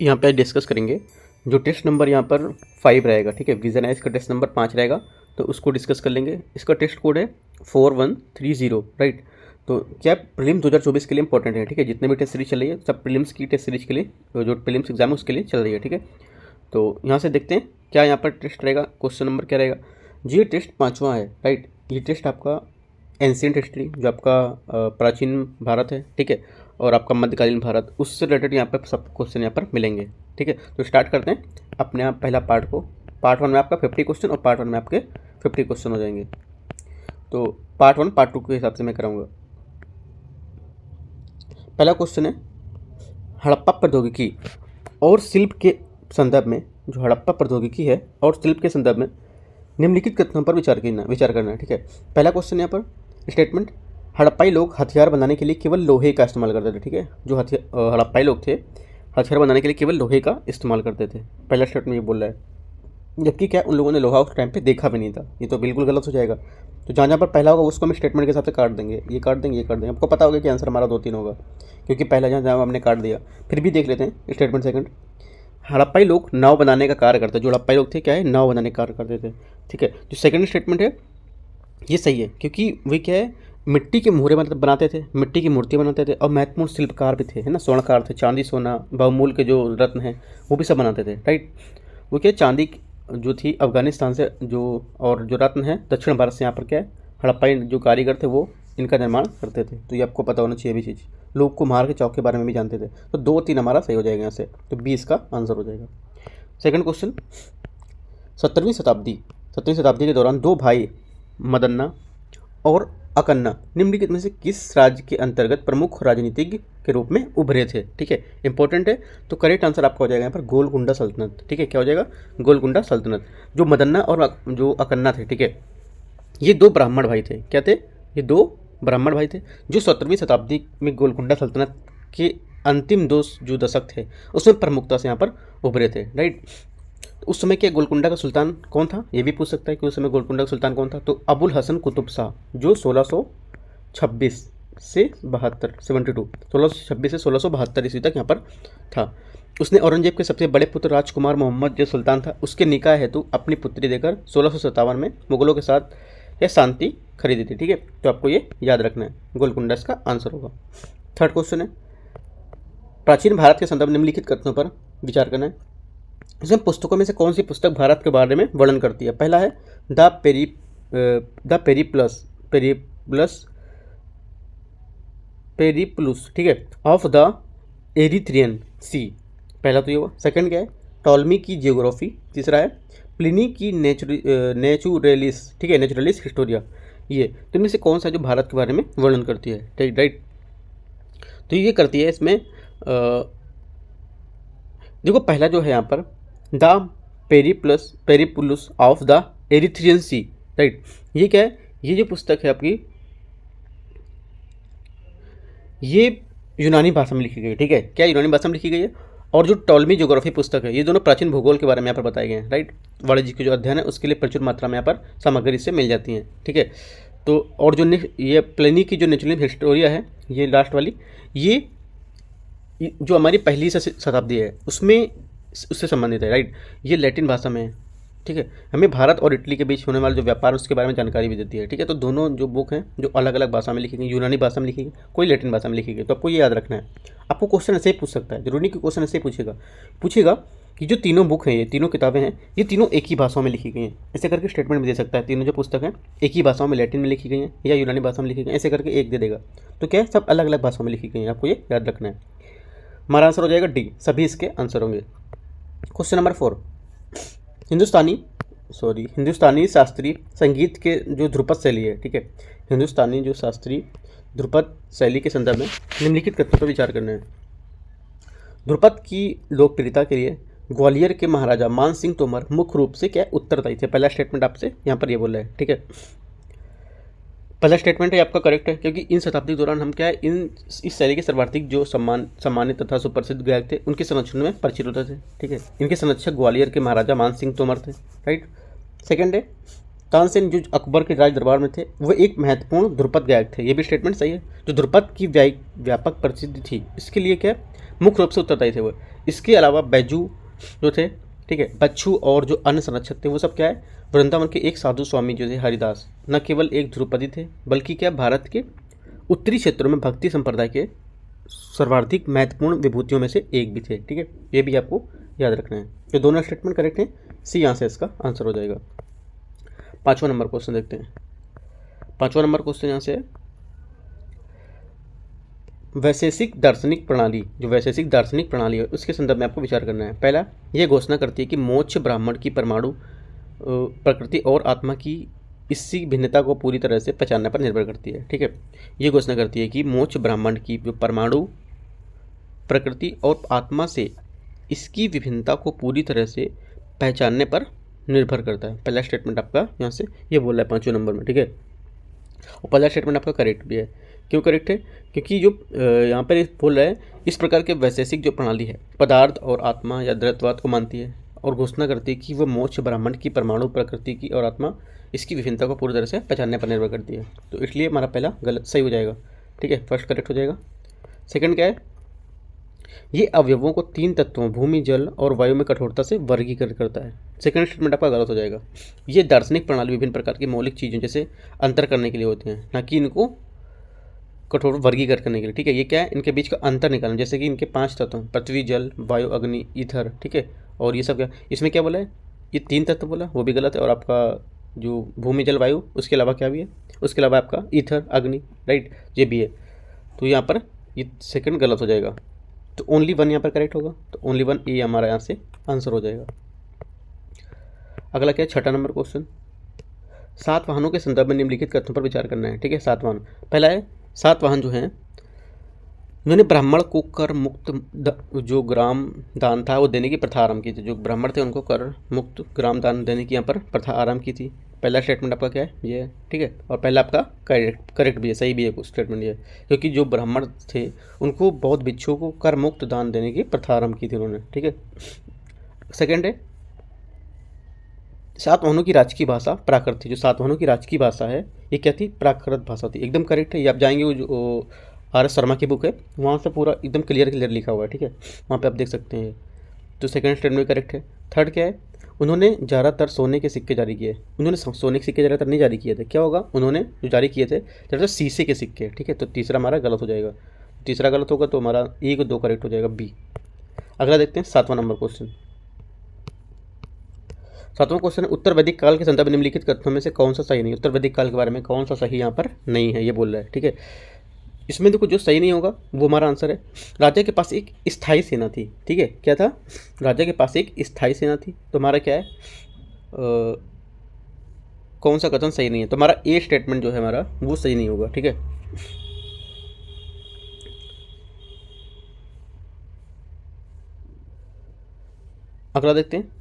यहाँ पे डिस्कस करेंगे जो टेस्ट नंबर यहाँ पर 5 रहेगा, ठीक है। विजन आइज का टेस्ट नंबर 5 रहेगा, तो उसको डिस्कस कर लेंगे। इसका टेस्ट कोड है 4130, राइट। तो क्या प्रीलिम्स 2024 के लिए इंपॉर्टेंट है, ठीक है। जितने भी टेस्ट सीरीज चल रही है सब प्रीलिम्स की टेस्ट सीरीज के लिए, जो प्रीलिम्स एग्जाम है उसके लिए चल रही है, ठीक है। तो यहाँ से देखते हैं क्या यहाँ पर टेस्ट रहेगा, क्वेश्चन नंबर क्या रहेगा जी। ये टेस्ट 5वां है, राइट। ये टेस्ट आपका एंशियंट हिस्ट्री, जो आपका प्राचीन भारत है, ठीक है, और आपका मध्यकालीन भारत, उससे रिलेटेड यहाँ पर सब क्वेश्चन यहाँ पर मिलेंगे, ठीक है। तो स्टार्ट करते हैं अपने आप पहला पार्ट को। पार्ट 1 में आपका 50 क्वेश्चन और पार्ट 1 में आपके 50 क्वेश्चन हो जाएंगे। तो पार्ट 1 पार्ट 2 के हिसाब से मैं कराऊंगा। पहला क्वेश्चन है हड़प्पा प्रौद्योगिकी और शिल्प के संदर्भ में, जो हड़प्पा प्रौद्योगिकी है और शिल्प के संदर्भ में निम्नलिखित कथनों पर विचार करना है, ठीक है। पहला क्वेश्चन यहाँ पर स्टेटमेंट, हड़प्पाई लोग हथियार बनाने के लिए केवल लोहे का इस्तेमाल करते थे, ठीक है। जो हड़प्पाई लोग थे हथियार बनाने के लिए केवल लोहे का इस्तेमाल करते थे, पहला स्टेटमेंट ये बोल रहा है। जबकि क्या उन लोगों ने लोहा उस टाइम पे देखा भी नहीं था, ये तो बिल्कुल गलत हो जाएगा। तो जहाँ जहाँ पर पहला होगा उसको हम स्टेटमेंट के हिसाब से काट देंगे, ये काट देंगे, ये काट देंगे। आपको पता होगा कि आंसर हमारा 2-3 होगा, क्योंकि पहला जहाँ जहाँ हमने काट दिया। फिर भी देख लेते हैं स्टेटमेंट सेकंड, हड़प्पाई लोग नाव बनाने का कार्य करते थे। जो हड़प्पाई लोग थे क्या है, नाव बनाने का कार्य करते थे, ठीक है। जो सेकंड स्टेटमेंट है ये सही है, क्योंकि वे क्या है मिट्टी के मुहरे बनाते थे, मिट्टी की मूर्तियाँ बनाते थे, और महत्वपूर्ण शिल्पकार भी थे, है ना। स्वर्णकार थे, चांदी सोना बहुमूल्य के जो रत्न हैं वो भी सब बनाते थे, राइट। वो क्या चांदी जो थी अफगानिस्तान से, जो और जो रत्न है दक्षिण भारत से यहाँ पर क्या है हड़प्पाई जो कारीगर थे वो इनका निर्माण करते थे। तो ये आपको पता होना चाहिए भी चीज़। लोग कुम्हार के चौक के बारे में भी जानते थे। तो 2-3 हमारा सही हो जाएगा यहाँ से, तो 20 का आंसर हो जाएगा। सेकंड क्वेश्चन, 17वीं शताब्दी के दौरान 2 भाई मदन्ना और अकन्ना निम्नलिखित में से किस राज्य के अंतर्गत प्रमुख राजनीतिज्ञ के रूप में उभरे थे, ठीक है। इंपॉर्टेंट है। तो करेक्ट आंसर आपका हो जाएगा यहाँ पर गोलकुंडा सल्तनत, ठीक है। क्या हो जाएगा, गोलकुंडा सल्तनत। जो मदन्ना और जो अकन्ना थे, ठीक है, ये 2 ब्राह्मण भाई थे। क्या थे, ये 2 ब्राह्मण भाई थे, जो 17वीं शताब्दी में गोलकुंडा सल्तनत के अंतिम 2 जो दशक थे उसमें प्रमुखता से यहाँ पर उभरे थे, राइट। उस समय के गोलकुंडा का सुल्तान कौन था, ये भी पूछ सकता है कि उस समय गोलकुंडा का सुल्तान कौन था। तो अबुल हसन कुतुब शाह, जो 1626 से 72 1626 से 1672 ईस्वी तक यहाँ पर था। उसने औरंगजेब के सबसे बड़े पुत्र राजकुमार मोहम्मद जो सुल्तान था उसके निकाह हेतु अपनी पुत्री देकर 1657 में मुगलों के साथ यह शांति खरीदी थी, ठीक है। तो आपको ये याद रखना है, गोलकुंडा इसका आंसर होगा। थर्ड क्वेश्चन है प्राचीन भारत के संदर्भ निम्नलिखित कथनों पर विचार करना है। इसमें पुस्तकों में से कौन सी पुस्तक भारत के बारे में वर्णन करती है। पहला है पेरिप्लस, ठीक है, ऑफ द एरिथ्रियन सी। पहला तो ये हुआ। सेकंड क्या है, टॉलमी की जियोग्राफी। तीसरा है प्लिनी की नेचुरलिस, ठीक है, नेचुरलिस हिस्टोरिया। ये तो इनमें से कौन सा जो भारत के बारे में वर्णन करती है, ठीक, राइट। तो ये करती है इसमें देखो पहला जो है यहाँ पर the Periplus of the Erythraean Sea, right. ये क्या है, ये जो पुस्तक है आपकी ये यूनानी भाषा में लिखी गई है, ठीक है। क्या यूनानी भाषा में लिखी गई है। और जो टॉलमी ज्योग्राफी पुस्तक है, ये दोनों प्राचीन भूगोल के बारे में यहाँ पर बताए गए हैं, राइट। वाणिज्य की जो अध्ययन है उसके लिए प्रचुर मात्रा में यहाँ पर सामग्री इससे मिल जाती हैं, ठीक है। तो और जो ये प्लिनी की जो नेचुरल हिस्टोरिया है, ये लास्ट वाली, ये जो हमारी पहली शताब्दी है उसमें उससे संबंधित है, राइट। ये लैटिन भाषा में है, ठीक है। हमें भारत और इटली के बीच होने वाला जो व्यापार उसके बारे में जानकारी भी देती है, ठीक है। तो दोनों जो बुक हैं जो अलग अलग भाषा में लिखी गई, यूनानी भाषा में लिखी गई, कोई लैटिन भाषा में लिखी गई। तो आपको ये याद रखना है। आपको क्वेश्चन ऐसे ही पूछ सकता है, जरूरी कि क्वेश्चन ऐसे ही पूछेगा कि जो तीनों बुक हैं, ये तीनों किताबें हैं, ये तीनों एक ही भाषाओं में लिखी गई हैं। ऐसे करके स्टेटमेंट भी दे सकता है, तीनों जो पुस्तक हैं एक ही भाषाओं में, लैटिन में लिखी गई हैं या यूनानी भाषा में लिखी गई, ऐसे करके एक दे देगा। तो क्या है, सब अलग अलग भाषाओं में लिखी गई हैं, आपको ये याद रखना है। हमारा आंसर हो जाएगा डी, सभी इसके आंसर होंगे। क्वेश्चन नंबर 4, हिंदुस्तानी शास्त्रीय संगीत के जो ध्रुपद शैली है, ठीक है, हिंदुस्तानी जो शास्त्रीय ध्रुपद शैली के संदर्भ में निम्नलिखित कथनों पर विचार करना है। ध्रुपद की लोकप्रियता के लिए ग्वालियर के महाराजा मान सिंह तोमर मुख्य रूप से क्या उत्तरदायी थे। पहला स्टेटमेंट आपसे यहाँ पर ये बोल रहा है, ठीक है। पहला स्टेटमेंट है आपका करेक्ट है, क्योंकि इन शताब्दी के दौरान हम क्या है इस शैली के सर्वाधिक जो सम्मानित तथा सुप्रसिद्ध गायक थे उनके संरक्षण में परिचित होते थे, ठीक है। इनके संरक्षक ग्वालियर के महाराजा मान सिंह तोमर थे, राइट। सेकंड है तानसेन जो अकबर के राज दरबार में थे वो एक महत्वपूर्ण ध्रुपद गायक थे। ये भी स्टेटमेंट सही है। जो ध्रुपद की व्यापक प्रसिद्धि थी इसके लिए क्या मुख्य रूप से उत्तरदायी थे वो। इसके अलावा बैजू जो थे, ठीक है, बच्चू और जो अन्य संरक्षक थे वो सब क्या है, वृंदावन के एक साधु स्वामी जो थे हरिदास, न केवल एक ध्रुपदी थे बल्कि क्या भारत के उत्तरी क्षेत्रों में भक्ति संप्रदाय के सर्वाधिक महत्वपूर्ण विभूतियों में से एक भी थे। ठीक है, ये भी आपको याद रखना है। तो दोनों स्टेटमेंट करेक्ट हैं, सी यहाँ से इसका आंसर हो जाएगा। 5वां नंबर क्वेश्चन देखते हैं। 5वां नंबर क्वेश्चन यहाँ से है, वैशेषिक दार्शनिक प्रणाली, जो वैशेषिक दार्शनिक प्रणाली है उसके संदर्भ में आपको विचार करना है। पहला, यह घोषणा करती है कि मोक्ष ब्राह्मण की परमाणु प्रकृति और आत्मा की इसी भिन्नता को पूरी तरह से पहचानने पर निर्भर करती है। ठीक है, ये घोषणा करती है कि मोक्ष ब्राह्मण की जो परमाणु प्रकृति और आत्मा से इसकी विभिन्नता को पूरी तरह से पहचानने पर निर्भर करता है। पहला स्टेटमेंट आपका यहाँ से ये बोल रहा है 5वें नंबर में। ठीक है, और पहला स्टेटमेंट आपका करेक्ट भी है। क्यों करेक्ट है? क्योंकि जो यहाँ पर बोल रहा है, इस प्रकार के वैशेषिक जो प्रणाली है पदार्थ और आत्मा या द्वैतवाद को मानती है और घोषणा करती है कि वह मोक्ष ब्राह्मण की परमाणु प्रकृति की और आत्मा इसकी विभिन्नता को पूरी तरह से पहचानने पर निर्भर करती है। तो इसलिए हमारा पहला गलत सही हो जाएगा। ठीक है, फर्स्ट करेक्ट हो जाएगा। सेकंड क्या है, ये अवयवों को 3 तत्वों भूमि, जल और वायु में कठोरता से वर्गीकृत करता है। सेकंड स्टेटमेंट आपका गलत हो जाएगा। ये दार्शनिक प्रणाली विभिन्न प्रकार की मौलिक चीज़ों जैसे अंतर करने के लिए होती हैं, ना कि इनको कठोर वर्गीकृत करने के लिए। ठीक है, ये क्या है, इनके बीच का अंतर निकालना, जैसे कि इनके 5 तत्व पृथ्वी, जल, वायु, अग्नि, ईथर। ठीक है, और ये सब क्या, इसमें क्या बोला है, ये 3 तत्व बोला, वो भी गलत है। और आपका जो भूमि, जल, वायु, उसके अलावा क्या भी है, उसके अलावा आपका ईथर, अग्नि, राइट, ये भी है। तो यहाँ पर ये सेकंड गलत हो जाएगा। तो ओनली 1 यहाँ पर करेक्ट होगा। तो ओनली 1 ए हमारा यहाँ से आंसर हो जाएगा। अगला क्या है, 6वां नंबर क्वेश्चन, 7 वाहनों के संदर्भ में निम्नलिखित कथनों पर विचार करना है। ठीक है, 7 वाहन। पहला है, 7 वाहन जो हैं उन्होंने ब्राह्मण को कर मुक्त जो ग्राम दान था वो देने की प्रथा आरंभ की थी। जो ब्राह्मण थे उनको कर मुक्त ग्राम दान देने की यहाँ पर प्रथा आरंभ की थी। पहला स्टेटमेंट आपका क्या है, ये है। ठीक है, और पहला आपका करेक्ट भी है, सही भी है स्टेटमेंट ये, क्योंकि जो ब्राह्मण थे उनको बहुत भिक्षुओं को कर मुक्त दान देने की प्रथा आरंभ की थी उन्होंने। ठीक है, सेकेंड है, 7 वाहनों की राजकीय भाषा प्राकृत थी। जो 7 वाहनों की राजकीय भाषा है ये क्या थी, प्राकृत भाषा थी। एकदम करेक्ट है, ये आप जाएंगे जो RS शर्मा की बुक है वहाँ से पूरा एकदम क्लियर लिखा हुआ है। ठीक है, वहाँ पे आप देख सकते हैं। तो सेकंड स्टेटमेंट करेक्ट है। थर्ड क्या है, उन्होंने ज़्यादातर सोने के सिक्के जारी किए। उन्होंने सोने के सिक्के ज़्यादातर नहीं जारी किए थे। क्या होगा, उन्होंने जो जारी किए थे ज़्यादातर शीशे के सिक्के। ठीक है, तो तीसरा हमारा गलत हो जाएगा। तीसरा गलत होगा तो हमारा 1 और 2 करेक्ट हो जाएगा, बी। अगला देखते हैं 7वां नंबर क्वेश्चन। 7वां क्वेश्चन है, उत्तर वैदिक काल के संदर्भ में निम्नलिखित कथनों में से कौन सा सही नहीं। उत्तर वैदिक काल के बारे में कौन सा सही यहाँ पर नहीं है, ये बोल रहा है। ठीक है, इसमें देखो जो सही नहीं होगा वो हमारा आंसर है, राजा के पास एक स्थायी सेना थी। ठीक है, क्या था, राजा के पास एक स्थायी सेना थी। तो हमारा क्या है, कौन सा कथन सही नहीं है, तो हमारा ए स्टेटमेंट जो है हमारा वो सही नहीं होगा। ठीक है, अगला देखते हैं।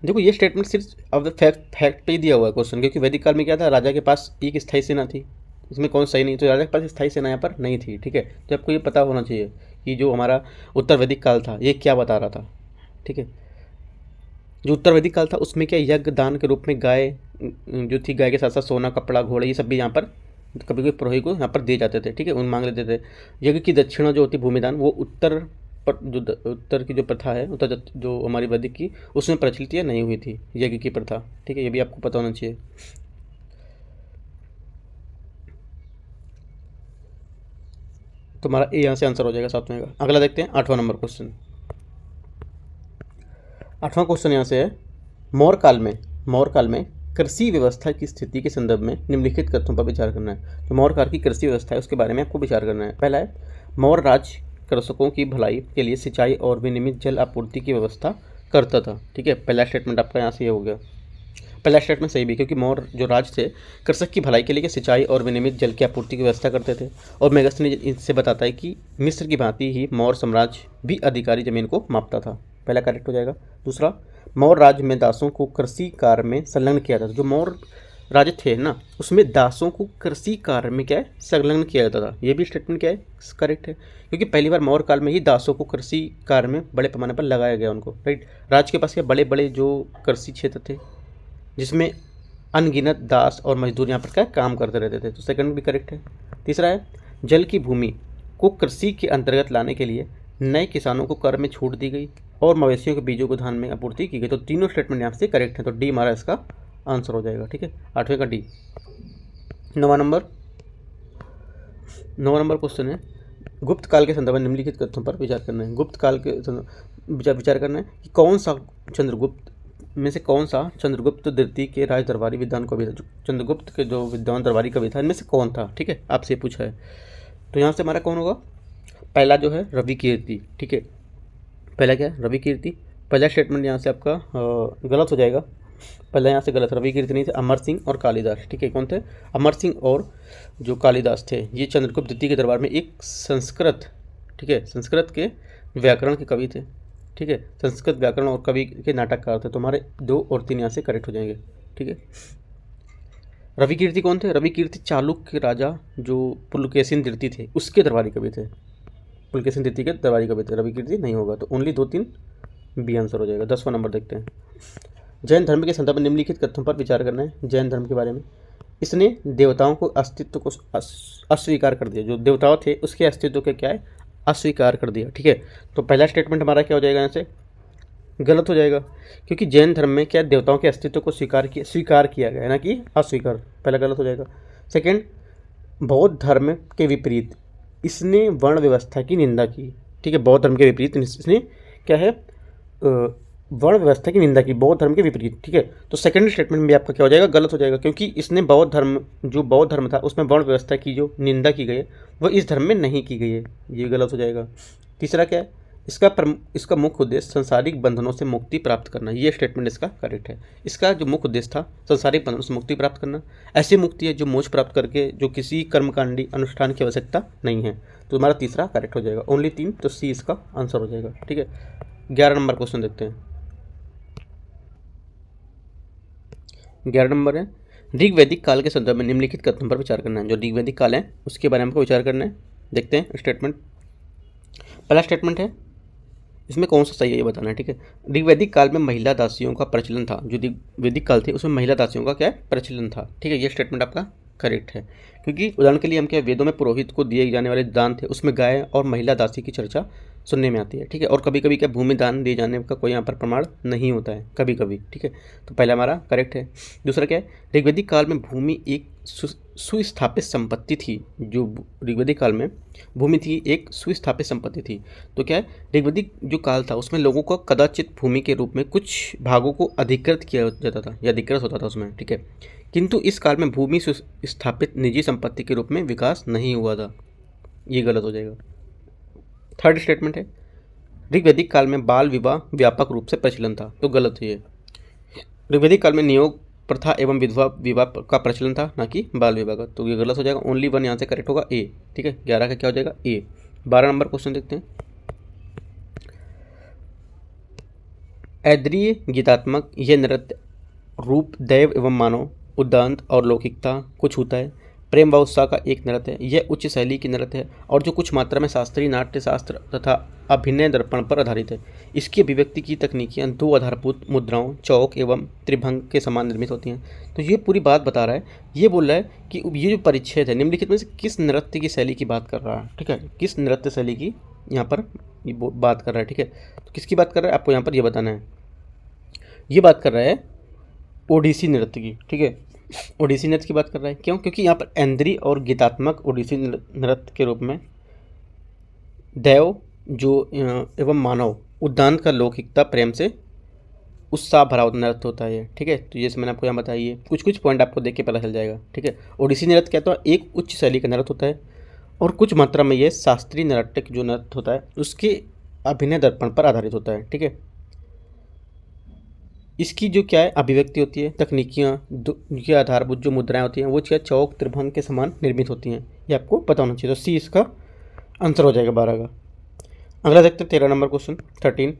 देखो ये स्टेटमेंट सिर्फ अब फैक्ट पे ही दिया हुआ है क्वेश्चन, क्योंकि वैदिक काल में क्या था, राजा के पास एक स्थायी सेना थी। इसमें कौन सही नहीं, तो राजा के पास स्थायी सेना यहाँ पर नहीं थी। ठीक है, तो आपको ये पता होना चाहिए कि जो हमारा उत्तर वैदिक काल था ये क्या बता रहा था। ठीक है, जो उत्तर वैदिक काल था उसमें क्या, यज्ञ दान के रूप में गाय जो थी, गाय के साथ साथ सोना, कपड़ा, घोड़े, ये सब भी यहाँ पर कभी कभी पुरोहित को यहाँ पर दिए जाते थे। ठीक है, उन मांग लेते थे। यज्ञ की दक्षिणा जो होती भूमिदान, वो उत्तर की जो प्रथा है, उत्तर जो हमारी वैदिक की उसमें प्रचलित या नहीं हुई थी यज्ञ की प्रथा। ठीक है, ये भी आपको पता होना चाहिए। तो हमारा ए यहाँ से आंसर हो जाएगा 7वें का। अगला देखते हैं 8वां नंबर क्वेश्चन। 8वां क्वेश्चन यहाँ से है, मौर्य काल में कृषि व्यवस्था की स्थिति के संदर्भ में निम्नलिखित तथ्यों पर विचार करना है। तो मौर्य काल की कृषि व्यवस्था है उसके बारे में आपको विचार करना है। पहला है, मौर्य राज कृषकों की भलाई के लिए सिंचाई और विनियमित जल आपूर्ति की व्यवस्था करता था। ठीक है, पहला स्टेटमेंट आपका यहाँ से ये हो गया। पहला स्टेटमेंट सही भी, क्योंकि मौर्य जो राज थे कृषक की भलाई के लिए सिंचाई और विनियमित जल की आपूर्ति की व्यवस्था करते थे। और मेगस्थनी इससे बताता है कि मिस्र की भांति ही मौर्य साम्राज्य भी अधिकारी जमीन को मापता था। पहला करेक्ट हो जाएगा। दूसरा, मौर्य राज्य में दासों को कृषि कार्य में संलग्न किया जाता था। जो मौर्य राज्य थे ना उसमें दासों को कृषि कार्य में क्या है, संलग्न किया जाता था। ये भी स्टेटमेंट क्या है, करेक्ट है, क्योंकि पहली बार मौर्य काल में ही दासों को कृषि कार्य में बड़े पैमाने पर लगाया गया उनको। राइट, राज्य के पास क्या बड़े बड़े जो कृषि क्षेत्र थे जिसमें अनगिनत दास और मजदूर यहाँ पर क्या काम करते रहते थे। तो सेकंड भी करेक्ट है। तीसरा है, जल की भूमि को कृषि के अंतर्गत लाने के लिए नए किसानों को कर में छूट दी गई और मवेशियों के बीजों को धान में आपूर्ति की गई। तो तीनों स्टेटमेंट यहाँ से करेक्ट है, तो डी हमारा इसका आंसर हो जाएगा। ठीक है, 8वें का डी। 9वां नंबर क्वेश्चन है, गुप्त काल के संदर्भ में निम्नलिखित कथनों पर विचार करना है। गुप्त काल के विचार करना है कि कौन सा चंद्रगुप्त द्वितीय के राज दरबारी विद्वान कवि था। चंद्रगुप्त के जो विद्वान दरबारी कवि था इनमें से कौन था। ठीक है, आपसे पूछा है, तो यहाँ से हमारा कौन होगा, पहला जो है रवि कीर्ति। ठीक है, पहला क्या है, रवि कीर्ति। पहला स्टेटमेंट यहाँ से आपका गलत हो जाएगा, पहला यहाँ से गलत, रवि कीर्ति नहीं थे, अमर सिंह और कालिदास। ठीक है, कौन थे, अमर सिंह और जो कालिदास थे, ये चंद्रगुप्त द्वितीय के दरबार में एक संस्कृत, ठीक है, संस्कृत के व्याकरण के कवि थे। ठीक है, संस्कृत व्याकरण और कवि के नाटककार थे। तो हमारे 2 और 3 यहाँ से करेक्ट हो जाएंगे। ठीक है, रवि कीर्ति कौन थे, रवि कीर्ति चालुक्य राजा जो पुलकेशिन द्वितीय थे उसके दरबारी कवि थे, पुलकेशिन द्वितीय के दरबारी कवि थे, रवि कीर्ति नहीं होगा। तो ओनली 2, 3 बी आंसर हो जाएगा। 10वां नंबर देखते हैं, जैन धर्म के संदर्भ में निम्नलिखित कथनों पर विचार करना है। जैन धर्म के बारे में, इसने देवताओं को अस्तित्व को अस्वीकार कर दिया, जो देवताओं थे उसके अस्तित्व के क्या है, अस्वीकार कर दिया। ठीक है, तो पहला स्टेटमेंट हमारा क्या हो जाएगा, यहाँ से गलत हो जाएगा, क्योंकि जैन धर्म में क्या देवताओं के अस्तित्व को स्वीकार किया गया है, ना कि अस्वीकार, पहला गलत हो जाएगा। सेकेंड, बौद्ध धर्म के विपरीत इसने वर्ण व्यवस्था की निंदा की। ठीक है, बौद्ध धर्म के विपरीत इसने क्या है, वर्ण व्यवस्था की निंदा की, बौद्ध धर्म के विपरीत। ठीक है, तो सेकंड स्टेटमेंट भी आपका क्या हो जाएगा, गलत हो जाएगा, क्योंकि इसने बौद्ध धर्म था उसमें वर्ण व्यवस्था की जो निंदा की गई है वह इस धर्म में नहीं की गई है, ये गलत हो जाएगा। तीसरा क्या है, इसका मुख्य उद्देश्य संसारिक बंधनों से मुक्ति प्राप्त करना, ये स्टेटमेंट इसका करेक्ट है। इसका जो मुख्य उद्देश्य था संसारिक बंधनों से मुक्ति प्राप्त करना, ऐसी मुक्ति है जो मोक्ष प्राप्त करके जो किसी कर्मकांडी अनुष्ठान की आवश्यकता नहीं है। तो हमारा तीसरा करेक्ट हो जाएगा, ओनली 3, तो सी इसका आंसर हो जाएगा। ठीक है, 11 नंबर क्वेश्चन देखते हैं। 11 नंबर है, ऋग्वैदिक काल के संदर्भ में निम्नलिखित कथनों पर विचार करना है। जो ऋग्वैदिक काल है उसके बारे में हमको विचार करना है। देखते हैं स्टेटमेंट, पहला स्टेटमेंट है, इसमें कौन सा सही है ये बताना है। ठीक है, ऋग्वैदिक काल में महिला दासियों का प्रचलन था, जो ऋग्वैदिक काल थे उसमें महिला दासियों का क्या है, प्रचलन था। ठीक है, ये स्टेटमेंट आपका करेक्ट है, क्योंकि उदाहरण के लिए हम क्या, वेदों में पुरोहित को दिए जाने वाले दान थे उसमें गाय और महिला दासी की चर्चा सुनने में आती है। ठीक है, और कभी कभी क्या भूमि दान दिए जाने का कोई यहाँ पर प्रमाण नहीं होता है, कभी कभी। ठीक है, तो पहला हमारा करेक्ट है। दूसरा क्या है, ऋग्वैदिक काल में भूमि एक सुस्थापित संपत्ति थी, जो ऋग्वैदिक काल में भूमि थी एक सुस्थापित संपत्ति थी। तो क्या है, ऋग्वैदिक जो काल था उसमें लोगों को कदाचित भूमि के रूप में कुछ भागों को अधिकृत किया जाता था या अधिकृत होता था उसमें। ठीक है, किंतु इस काल में भूमि सुस्थापित निजी संपत्ति के रूप में विकास नहीं हुआ था, ये गलत हो जाएगा। थर्ड स्टेटमेंट है, ऋग्वैदिक काल में बाल विवाह व्यापक रूप से प्रचलन था, तो गलत है ये। ऋग्वैदिक काल में नियोग प्रथा एवं विधवा विवाह का प्रचलन था, ना कि बाल विवाह का, तो ये गलत हो जाएगा। ओनली 1 यहाँ से करेक्ट होगा, ए। ठीक है, 11 का क्या हो जाएगा, ए। 12 नंबर क्वेश्चन देखते हैं, ऐद्रीय गीतात्मक यह नृत्य रूप दैव एवं मानव उद्दांत और लौकिकता को छूता है, प्रेम व उत्साह का एक नृत्य है, यह उच्च शैली की नृत्य है और जो कुछ मात्रा में शास्त्रीय नाट्य शास्त्र तथा अभिनय दर्पण पर आधारित है। इसकी अभिव्यक्ति की तकनीकियाँ 2 आधारभूत मुद्राओं चौक एवं त्रिभंग के समान निर्मित होती हैं। तो ये पूरी बात बता रहा है, ये बोल रहा है कि ये जो परिच्छेद है निम्नलिखित में से किस नृत्य की शैली की बात कर रहा है। ठीक है, किस नृत्य शैली की यहाँ पर ये बात कर रहा है। ठीक है, तो किसकी बात कर रहा है आपको यहाँ पर ये बताना है। ये बात कर रहा है ओडिसी नृत्य की। ठीक है, ओडिसी नृत्य की बात कर रहा है, क्यों, क्योंकि यहाँ पर ऐन्द्रीय और गीतात्मक ओडिसी नृत्य के रूप में दैव जो एवं मानव उद्दांत का लौकिकता प्रेम से उत्साह भरा हुआ नृत्य होता है। ठीक है, तो ये मैंने आपको यहाँ बताइए, कुछ पॉइंट आपको देख के पता चल जाएगा। ठीक है, ओडिसी नृत्य क्या, तो एक उच्च शैली का नृत्य होता है और कुछ मात्रा में ये शास्त्रीय नृत्य जो नृत्य होता है उसके अभिनय दर्पण पर आधारित होता है। ठीक है, इसकी जो क्या है अभिव्यक्ति होती है, तकनीकियाँ के आधारभूत जो मुद्राएं होती हैं वो क्या चौक त्रिभंग के समान निर्मित होती हैं, ये आपको पता होना चाहिए। तो सी इसका आंसर हो जाएगा 12 का। अगला देखते हैं 13 नंबर क्वेश्चन 13,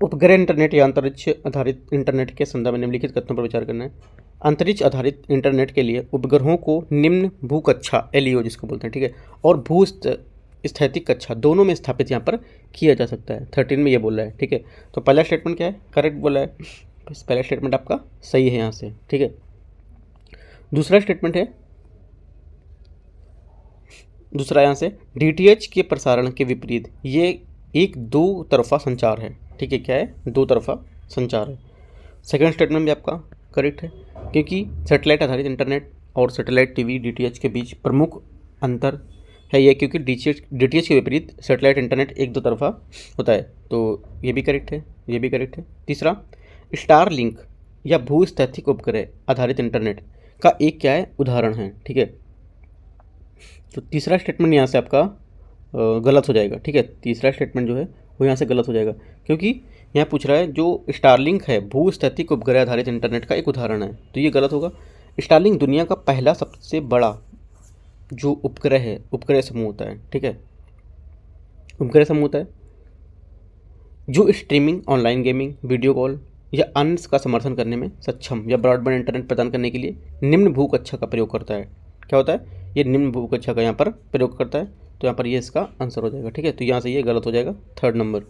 उपग्रह इंटरनेट या अंतरिक्ष आधारित इंटरनेट के संदर्भ में निम्नलिखित कथनों पर विचार करना है। अंतरिक्ष आधारित इंटरनेट के लिए उपग्रहों को निम्न भूकक्षा एलईओ जिसको बोलते हैं, ठीक है, और भू स्थैतिक कक्षा दोनों में स्थापित यहाँ पर किया जा सकता है। 13 में ये बोल रहा है। ठीक है, तो पहला स्टेटमेंट क्या है, करेक्ट बोला है, पहला स्टेटमेंट आपका सही है यहाँ से। ठीक है, दूसरा स्टेटमेंट है दूसरा यहाँ से डीटीएच के प्रसारण के विपरीत ये एक दो तरफा संचार है। ठीक है, क्या है? दो तरफा संचार है। सेकंड स्टेटमेंट भी आपका करेक्ट है, क्योंकि सैटेलाइट आधारित इंटरनेट और सैटेलाइट टीवी डीटीएच के बीच प्रमुख अंतर है ये, क्योंकि डीटीएच के विपरीत सैटेलाइट इंटरनेट एक दो तरफा होता है। तो ये भी करेक्ट है, ये भी करेक्ट है। तीसरा, स्टार लिंक या भूस्थैथिक उपग्रह आधारित इंटरनेट का एक क्या है? उदाहरण है। ठीक है, तो तीसरा स्टेटमेंट यहाँ से आपका गलत हो जाएगा। ठीक है, तीसरा स्टेटमेंट जो है वो यहाँ से गलत हो जाएगा, क्योंकि यहाँ पूछ रहा है जो स्टारलिंक है भूस्थैतिक उपग्रह आधारित इंटरनेट का एक उदाहरण है, तो ये गलत होगा। स्टारलिंक दुनिया का पहला सबसे बड़ा जो उपग्रह है, उपग्रह समूह होता है। ठीक है, उपग्रह समूह होता है जो streaming, online gaming, video call या अन्य का समर्थन करने में सक्षम या ब्रॉडबैंड इंटरनेट प्रदान करने के लिए निम्न भूकक्षा का प्रयोग करता है। क्या होता है? ये निम्न भूकक्षा का यहाँ पर प्रयोग करता है, तो यहाँ पर ये इसका आंसर हो जाएगा। ठीक है, तो यहाँ से ये गलत हो जाएगा, थर्ड नंबर।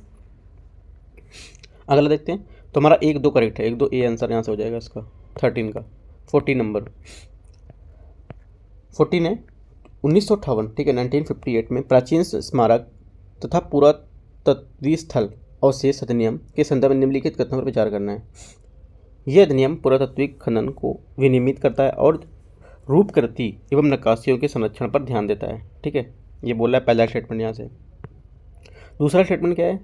अगला देखते हैं, तो हमारा 1-2 करेक्ट है, 1-2 ए आंसर यहाँ से हो जाएगा इसका 13 का। 14 नंबर, 14 है 1958। ठीक है, 1958 में प्राचीन स्मारक तथा पुरातत्वीय स्थल अवशेष अधिनियम के संदर्भ में निम्नलिखित कथनों पर विचार करना है। यह अधिनियम पुरातत्विक खनन को विनियमित करता है और रूपकृति एवं नक्काशियों के संरक्षण पर ध्यान देता है। ठीक है, ये बोल रहा है पहला स्टेटमेंट यहाँ से। दूसरा स्टेटमेंट क्या है?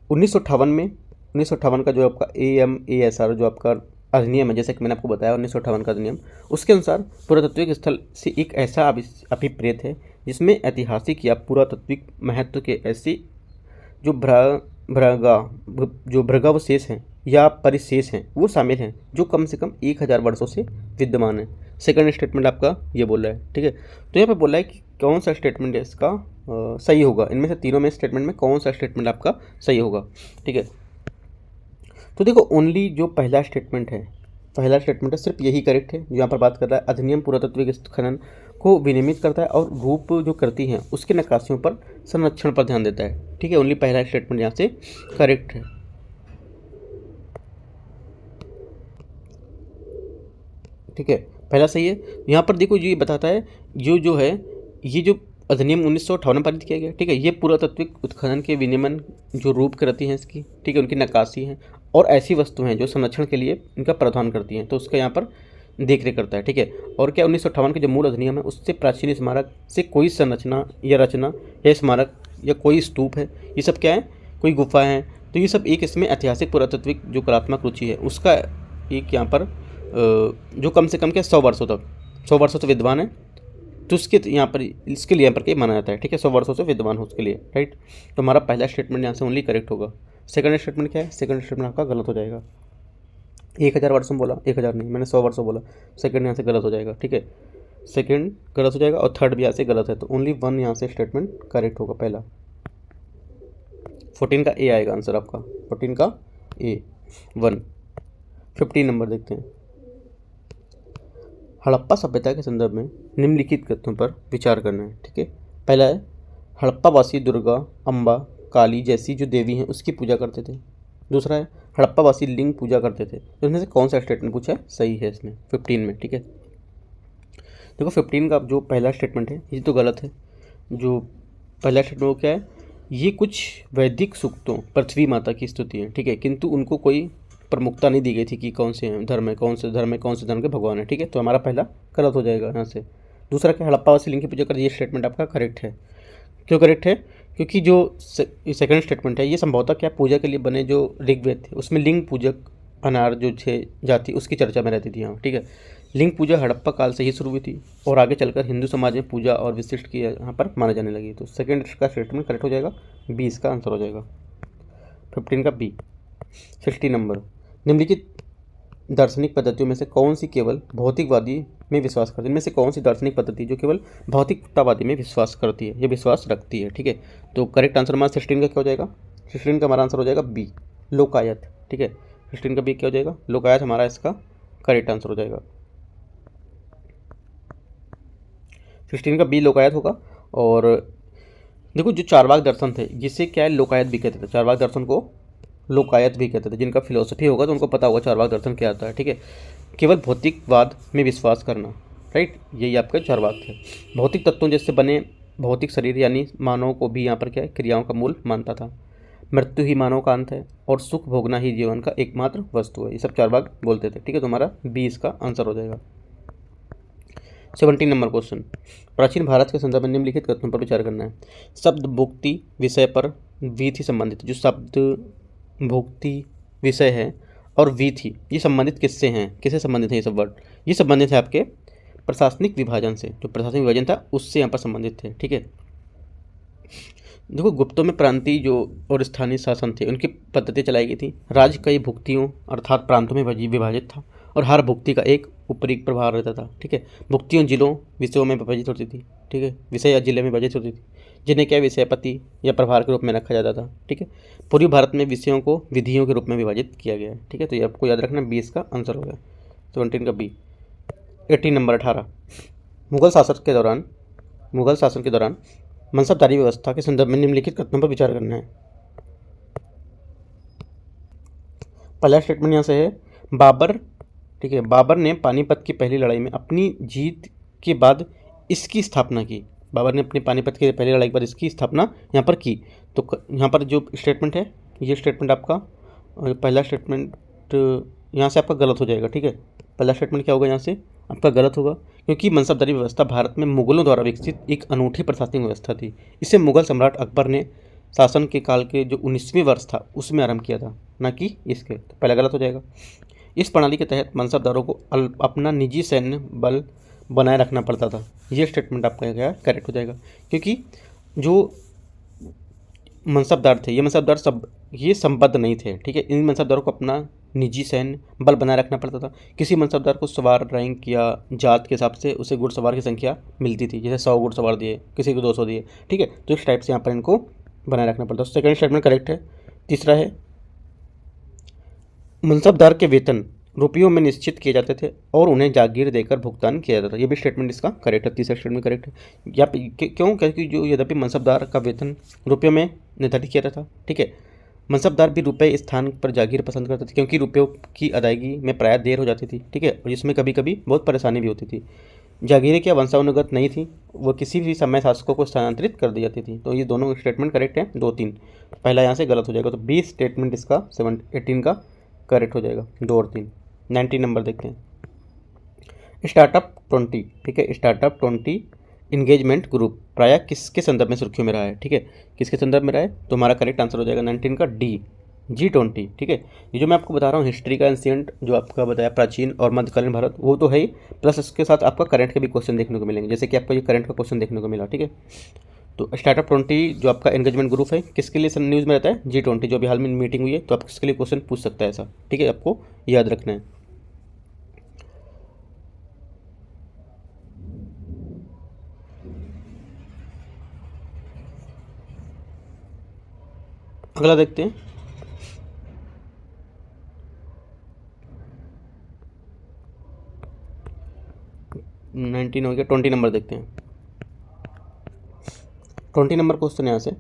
1958 में, 1958 का जो आपका AMASR जो आपका अधिनियम है, जैसे कि मैंने आपको बताया 1958 का अधिनियम, उसके अनुसार पुरातत्विक स्थल से एक ऐसा अभिप्रेत है जिसमें ऐतिहासिक या पुरातत्विक महत्व के ऐसे जो भ्रगावशेष हैं या परिशेष हैं वो शामिल हैं जो कम से कम 1000 वर्षों से विद्यमान है। सेकंड स्टेटमेंट आपका ये बोल रहा है। ठीक है, तो यहाँ पे बोल रहा है कि कौन सा स्टेटमेंट है इसका सही होगा, इनमें से तीनों में स्टेटमेंट में कौन सा स्टेटमेंट आपका सही होगा। ठीक है, तो देखो ओनली जो पहला स्टेटमेंट है सिर्फ यही करेक्ट है, जो यहाँ पर बात कर रहा है अधिनियम पुरातत्विक खनन को विनियमित करता है और रूप जो करती हैं उसके नक्काशियों पर संरक्षण पर ध्यान देता है। ठीक है, ओनली पहला स्टेटमेंट यहाँ से करेक्ट है। ठीक है, पहला सही है। यहाँ पर देखो ये बताता है जो है ये जो अधिनियम 1958 में पारित किया गया। ठीक है, ये पुरातत्विक उत्खनन के विनियमन जो रूप करती हैं इसकी, ठीक है, उनकी नक्काशी है और ऐसी वस्तु हैं जो संरक्षण के लिए इनका प्रावधान करती हैं, तो उसका यहाँ पर देख रेख करता है। ठीक है, और क्या 1958 के जो मूल अधिनियम है उससे प्राचीन स्मारक से कोई संरचना या रचना या स्मारक या कोई स्तूप है, ये सब क्या है? कोई गुफा है, तो ये सब एक इसमें ऐतिहासिक पुरातत्विक जो कलात्मक रुचि है उसका एक यहाँ पर जो कम से कम क्या 100 वर्षों तक विद्वान है, तो उसके यहाँ पर इसके लिए यहाँ पर क्या माना जाता है। ठीक है, 100 वर्षों से विद्वान हो उसके लिए। राइट, तो हमारा पहला स्टेटमेंट यहाँ से ओनली करेक्ट होगा। सेकंड स्टेटमेंट क्या है? सेकंड स्टेटमेंट आपका गलत हो जाएगा। 1000 वर्षों बोला, 1000 नहीं, मैंने 100 वर्षों बोला। सेकंड यहाँ से गलत हो जाएगा। ठीक है, सेकंड गलत हो जाएगा और थर्ड भी यहाँ से गलत है, तो ओनली 1 यहाँ से स्टेटमेंट करेक्ट होगा पहला। 14 का ए आएगा आंसर आपका, 14 का ए 1। 15 नंबर देखते हैं, हड़प्पा सभ्यता के संदर्भ में निम्नलिखित कथनों पर विचार करना है। ठीक है, पहला है हड़प्पावासी दुर्गा, अम्बा, काली जैसी जो देवी हैं उसकी पूजा करते थे। दूसरा है हड़प्पावासी लिंग पूजा करते थे। तो इसमें से कौन सा स्टेटमेंट पूछा है? सही है इसमें 15 में। ठीक है, देखो 15 का जो पहला स्टेटमेंट है ये तो गलत है। जो पहला स्टेटमेंट वो क्या है? ये कुछ वैदिक सूक्तों पृथ्वी माता की स्तुति है। ठीक है, किंतु उनको कोई प्रमुखता नहीं दी गई थी कि कौन से धर्म है, कौन से धर्म के भगवान है। ठीक है, तो हमारा पहला गलत हो जाएगा यहाँ से। दूसरा क्या हड़प्पावासी लिंग की पूजा कर, ये स्टेटमेंट आपका करेक्ट है। क्यों करेक्ट है? क्योंकि जो सेकंड स्टेटमेंट है ये संभवतः क्या पूजा के लिए बने जो ऋग्वेद थे उसमें लिंग पूजक अनार जो 6 जाति उसकी चर्चा में रहती थी यहाँ। ठीक है, लिंग पूजा हड़प्पा काल से ही शुरू हुई थी और आगे चलकर हिंदू समाज में पूजा और विशिष्ट की यहाँ पर माने जाने लगी। तो सेकंड का स्टेटमेंट करेक्ट हो जाएगा, बी इसका आंसर हो जाएगा, 15 का बी। 60 नंबर, निम्नलिखित दार्शनिक पद्धतियों में से कौन सी केवल भौतिकवादी में विश्वास करती है? इनमें से कौन सी दार्शनिक पद्धति जो केवल भौतिकतावादी में विश्वास करती है, ये विश्वास रखती है? ठीक है, तो करेक्ट आंसर हमारा 16 का क्या हो जाएगा? 16 का हमारा आंसर हो जाएगा बी, लोकायत। ठीक है, 16 का बी क्या हो जाएगा? लोकायत हमारा इसका करेक्ट आंसर हो जाएगा। 16 का बी लोकायत होगा। और देखो जो चारवाक दर्शन थे जिसे क्या है लोकायत भी कहते थे, चारवाक दर्शन को लोकायत भी कहते थे। जिनका फिलोसफी होगा तो उनको पता होगा चारवाक दर्शन क्या आता है। ठीक है, केवल भौतिकवाद में विश्वास करना, राइट, यही आपका चारवाक है। भौतिक तत्वों जैसे बने भौतिक शरीर यानी मानव को भी यहाँ पर क्या है, क्रियाओं का मूल मानता था। मृत्यु ही मानव का अंत है और सुख भोगना ही जीवन का एकमात्र वस्तु है। ये सब चार भाग बोलते थे। ठीक है, तो हमारा बी इसका आंसर हो जाएगा। 17 नंबर क्वेश्चन, प्राचीन भारत के संदर्भ में निम्नलिखित कथनों पर विचार करना है। शब्द भुक्ति विषय पर वीथी संबंधित, जो शब्द भुक्ति विषय है और वीथी, ये संबंधित किससे हैं, किससे संबंधित है ये सब वर्ड? ये संबंधित है आपके प्रशासनिक विभाजन से। जो प्रशासनिक विभाजन था उससे यहाँ पर संबंधित थे। ठीक है, देखो गुप्तों में प्रांतीय जो और स्थानीय शासन थे उनकी पद्धतियाँ चलाई गई थी। राज्य कई भुक्तियों अर्थात प्रांतों में विभाजित था और हर भुक्ति का एक ऊपरी प्रभाव रहता था। ठीक है, भुक्तियों जिलों विषयों में विभाजित होती थी। ठीक है, विषय या जिले में विभाजित होती थी, जिन्हें क्या विषयपति या प्रभार के रूप में रखा जाता था। ठीक है, पूर्वी भारत में विषयों को विधियों के रूप में विभाजित किया गया है। ठीक है, तो ये आपको याद रखना, 20 का आंसर हो गया। 17 का बी। 18 नंबर 18, मुगल शासन के दौरान मनसबदारी व्यवस्था के संदर्भ में निम्नलिखित कथनों पर विचार करना है। पहला स्टेटमेंट यहाँ से है, बाबर, ठीक है, बाबर ने पानीपत की पहली लड़ाई में अपनी जीत के बाद इसकी स्थापना की। बाबर ने अपनी पानीपत की पहली लड़ाई के बाद इसकी स्थापना यहाँ पर की। तो यहाँ पर जो स्टेटमेंट है, ये स्टेटमेंट आपका पहला स्टेटमेंट यहाँ से आपका गलत हो जाएगा। ठीक है, पहला स्टेटमेंट क्या होगा यहाँ से आपका गलत होगा, क्योंकि मनसबदारी व्यवस्था भारत में मुगलों द्वारा विकसित एक अनूठी प्रशासनिक व्यवस्था थी। इसे मुगल सम्राट अकबर ने शासन के काल के जो 19वें वर्ष था उसमें आरंभ किया था, ना कि इसके। तो पहला गलत हो जाएगा। इस प्रणाली के तहत मनसबदारों को अपना निजी सैन्य बल बनाए रखना पड़ता था। ये स्टेटमेंट आपका क्या करेक्ट हो जाएगा, क्योंकि जो मनसबदार थे ये संबद्ध नहीं थे। ठीक है, इन मनसबदारों को अपना निजी सैन्य बल बनाए रखना पड़ता था। किसी मनसबदार को सवार रैंक या जात के हिसाब से उसे घुड़सवार की संख्या मिलती थी, जैसे 100 घुड़सवार दिए, किसी को 200 दिए। ठीक है, तो इस टाइप से यहाँ पर इनको बनाए रखना पड़ता है। सेकंड स्टेटमेंट करेक्ट है। तीसरा है, मनसबदार के वेतन रुपयों में निश्चित किए जाते थे और उन्हें जागीर देकर भुगतान किया जाता था। ये भी स्टेटमेंट इसका करेक्ट है। तीसरा स्टेटमेंट करेक्ट है। या क्यों? क्योंकि जो यद्यपि मनसबदार का वेतन रुपयों में निर्धारित किया जाता था। ठीक है, मनसबदार भी रुपये स्थान पर जागीर पसंद करते थे, क्योंकि रुपयों की अदायगी में प्रायः देर हो जाती थी। ठीक है, और जिसमें कभी कभी बहुत परेशानी भी होती थी। जागीरें क्या वंशानुगत नहीं थी, वो किसी भी समय शासकों को स्थानांतरित कर दी जाती थी। तो ये दोनों स्टेटमेंट करेक्ट हैं। 2 3, पहला यहाँ से गलत हो जाएगा। तो 20 स्टेटमेंट इसका 18 का करेक्ट हो जाएगा। 2 और 3। 19 नंबर देखते हैं, स्टार्टअप 20। ठीक है, स्टार्टअप 20 इंगेजमेंट ग्रुप प्रायः किसके संदर्भ में सुर्खियों में रहा है? ठीक है, किसके संदर्भ में रहा है? तो हमारा करेक्ट आंसर हो जाएगा 19 का डी, G20। ठीक है, ये जो मैं आपको बता रहा हूँ हिस्ट्री का एंशिएंट जो आपका बताया प्राचीन और मध्यकालीन भारत, वो तो है ही, प्लस इसके साथ आपका करंट के भी क्वेश्चन देखने को मिलेंगे, जैसे कि आपको ये करंट का क्वेश्चन देखने को मिला। ठीक है, तो स्टार्टअप 20 जो आपका एंगेजमेंट ग्रुप है किसके लिए न्यूज़ में रहता है? G20, जो अभी हाल में मीटिंग हुई है, तो आप किसके लिए क्वेश्चन पूछ सकता है ऐसा। ठीक है, आपको याद रखना है। अगला देखते हैं, 19 हो गया। 20 नंबर देखते हैं। 20 नंबर क्वेश्चन यहाँ से,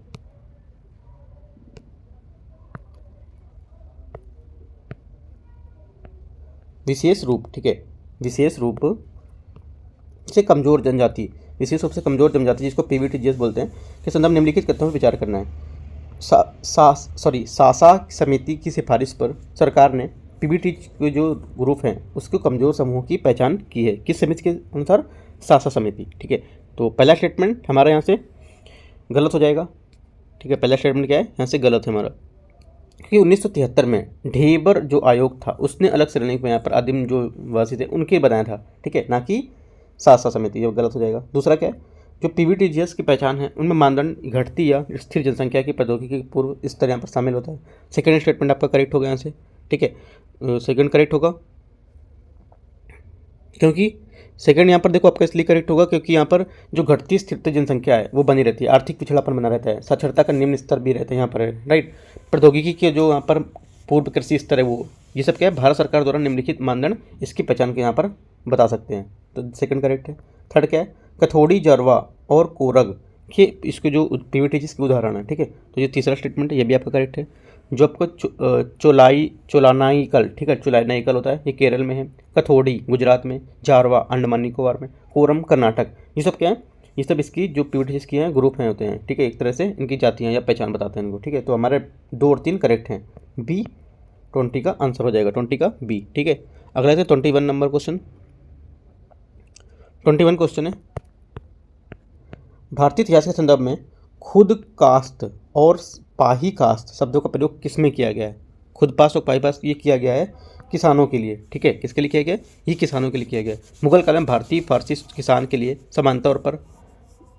विशेष रूप, ठीक है, विशेष रूप से कमजोर जनजाति, जिसको PVTGS बोलते हैं, के संदर्भ में निम्नलिखित कथनों पर विचार करना है। सासा समिति की सिफारिश पर सरकार ने PVT के जो ग्रुप हैं उसको कमजोर समूह की पहचान की है। किस समिति के अनुसार? सासा समिति। ठीक है, तो पहला स्टेटमेंट हमारा यहाँ से गलत हो जाएगा। ठीक है, पहला स्टेटमेंट क्या है यहाँ से गलत है हमारा, क्योंकि 1973 में ढेबर जो आयोग था उसने अलग श्रेणी में यहाँ पर आदिम जो वासी थे उनके बनाया था। ठीक है, ना कि सासा समिति, जो गलत हो जाएगा। दूसरा क्या है, जो PVTGS की पहचान है उनमें मानदंड घटती या स्थिर जनसंख्या की प्रौद्योगिकी के पूर्व स्तर यहाँ पर शामिल होता है। सेकंड स्टेटमेंट आपका करेक्ट होगा यहाँ से। ठीक है, सेकंड करेक्ट होगा, क्योंकि सेकंड यहाँ पर देखो आपका इसलिए करेक्ट होगा क्योंकि यहाँ पर जो घटती स्थिर जनसंख्या है वो बनी रहती है, आर्थिक पिछड़ापन बना रहता है, साक्षरता का निम्न स्तर भी रहता है यहाँ पर, राइट। प्रौद्योगिकी के जो यहाँ पर पूर्व कृषि स्तर है वो, ये सब क्या है, भारत सरकार द्वारा निम्नलिखित मानदंड इसकी पहचान के यहाँ पर बता सकते हैं। तो सेकंड करेक्ट है। थर्ड क्या है, कथोड़ी, जरवा और कोरग के इसके जो PVTGS के उदाहरण है। ठीक है, तो ये तीसरा स्टेटमेंट है, ये भी आपका करेक्ट है। जो आपको चोलानाइकल, ठीक है, चोलानाइकल होता है, ये केरल में है। कथोड़ी गुजरात में, जारवा अंडमान निकोबार में, कोरम कर्नाटक, ये सब क्या है, ये सब इसकी जो प्यूबिलिटीज की हैं ग्रुप हैं होते हैं, ठीक है, एक तरह से इनकी जातियाँ या पहचान बताते हैं इनको, ठीक है। तो हमारे 2 और 3 करेक्ट हैं, बी 20 का आंसर हो जाएगा, 20 का बी, ठीक है। अगला है 21 नंबर क्वेश्चन। 21 क्वेश्चन है, भारतीय इतिहास के संदर्भ में खुद कास्ट और पाही कास्ट शब्दों का प्रयोग किसमें किया गया है? खुद पास और पाही पास ये किया गया है किसानों के लिए, ठीक है। किसके लिए किया गया? ये किसानों के लिए किया गया। मुगल काल में भारतीय फारसी किसान के लिए समान तौर पर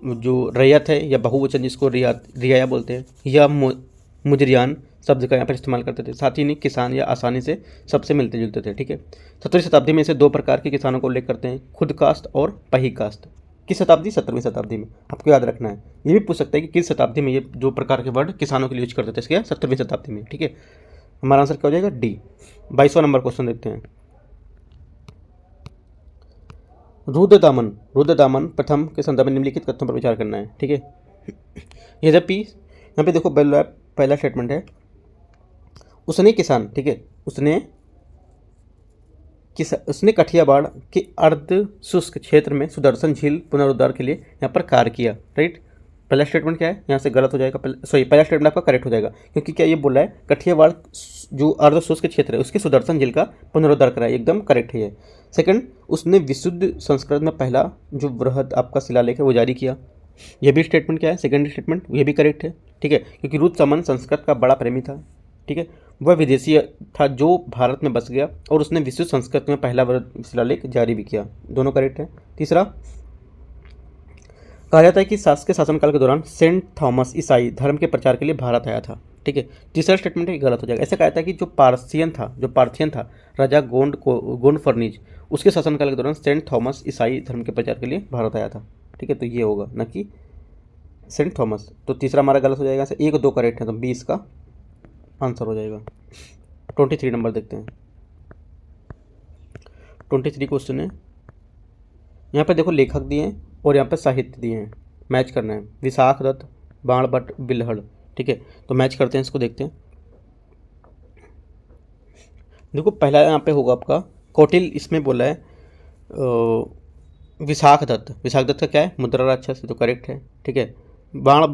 जो रैयत है या बहुवचन जिसको रियाया बोलते हैं या मुजरियान शब्द का यहाँ पर इस्तेमाल करते थे। साथ ही नहीं किसान या आसानी से सबसे मिलते जुलते थे, ठीक है। 17वीं शताब्दी में इसे 2 प्रकार के किसानों को उल्लेख करते हैं, खुद कास्ट और पही कास्ट। किस शताब्दी? 17वीं शताब्दी में। आपको याद रखना है, ये भी पूछ सकते हैं कि किस शताब्दी में ये जो प्रकार के वर्ड किसानों के लिए यूज करते थे, इसके 17वीं शताब्दी में, ठीक है। हमारा आंसर क्या हो जाएगा? डी। 22वां नंबर क्वेश्चन देखते हैं। रुद्रदामन प्रथम के संदर्भ में निम्नलिखित कथनों पर विचार करना है, ठीक है। यद्यपि यहाँ पे देखो पहला स्टेटमेंट है, उसने किसान, ठीक है, उसने कठियावाड़ के अर्ध शुष्क क्षेत्र में सुदर्शन झील पुनरुद्धार के लिए यहाँ पर कार्य किया, राइट। पहला स्टेटमेंट क्या है? यहाँ से गलत हो जाएगा, पहला स्टेटमेंट आपका करेक्ट हो जाएगा, क्योंकि क्या ये बोला है कठियावाड़ जो अर्ध शुष्क क्षेत्र है उसके सुदर्शन झील का पुनरुद्धार कराया, एकदम करेक्ट है ये। सेकंड, उसने विशुद्ध संस्कृत में पहला जो बृहद आपका शिलालेख है वो जारी किया, ये भी स्टेटमेंट क्या है? सेकंड स्टेटमेंट, ये भी करेक्ट है, ठीक है, क्योंकि रुद्रदामन संस्कृत का बड़ा प्रेमी था, ठीक है। वह विदेशी था जो भारत में बस गया और उसने विश्व संस्कृत में पहला शिलालेख जारी भी किया, दोनों करेक्ट है। तीसरा, कहा जाता है कि शासकीय शासनकाल के दौरान सेंट थॉमस ईसाई धर्म के प्रचार के लिए भारत आया था, ठीक है। तीसरा स्टेटमेंट है गलत हो जाएगा। ऐसा कहा जाता है कि जो पार्थियन था राजा गोंड फर्नीज, उसके शासनकाल के दौरान सेंट थॉमस ईसाई धर्म के प्रचार के लिए भारत आया था, ठीक है। तो ये होगा न कि सेंट थॉमस। तो तीसरा हमारा गलत हो जाएगा। ऐसे 1 और 2 करेक्ट है, तो 20 का आंसर हो जाएगा। 23 नंबर देखते हैं। 23 क्वेश्चन है, यहाँ पे देखो लेखक दिए हैं और यहाँ पे साहित्य दिए हैं, मैच करना है। विशाख दत्त, बाण भट्ट, बिल्हड़, ठीक है। तो मैच करते हैं, इसको देखते हैं। देखो पहला यहाँ पे होगा आपका कौटिल्य, इसमें बोला है विशाख दत्त का क्या है? मुद्रा राक्षस, तो करेक्ट है, ठीक है। बाण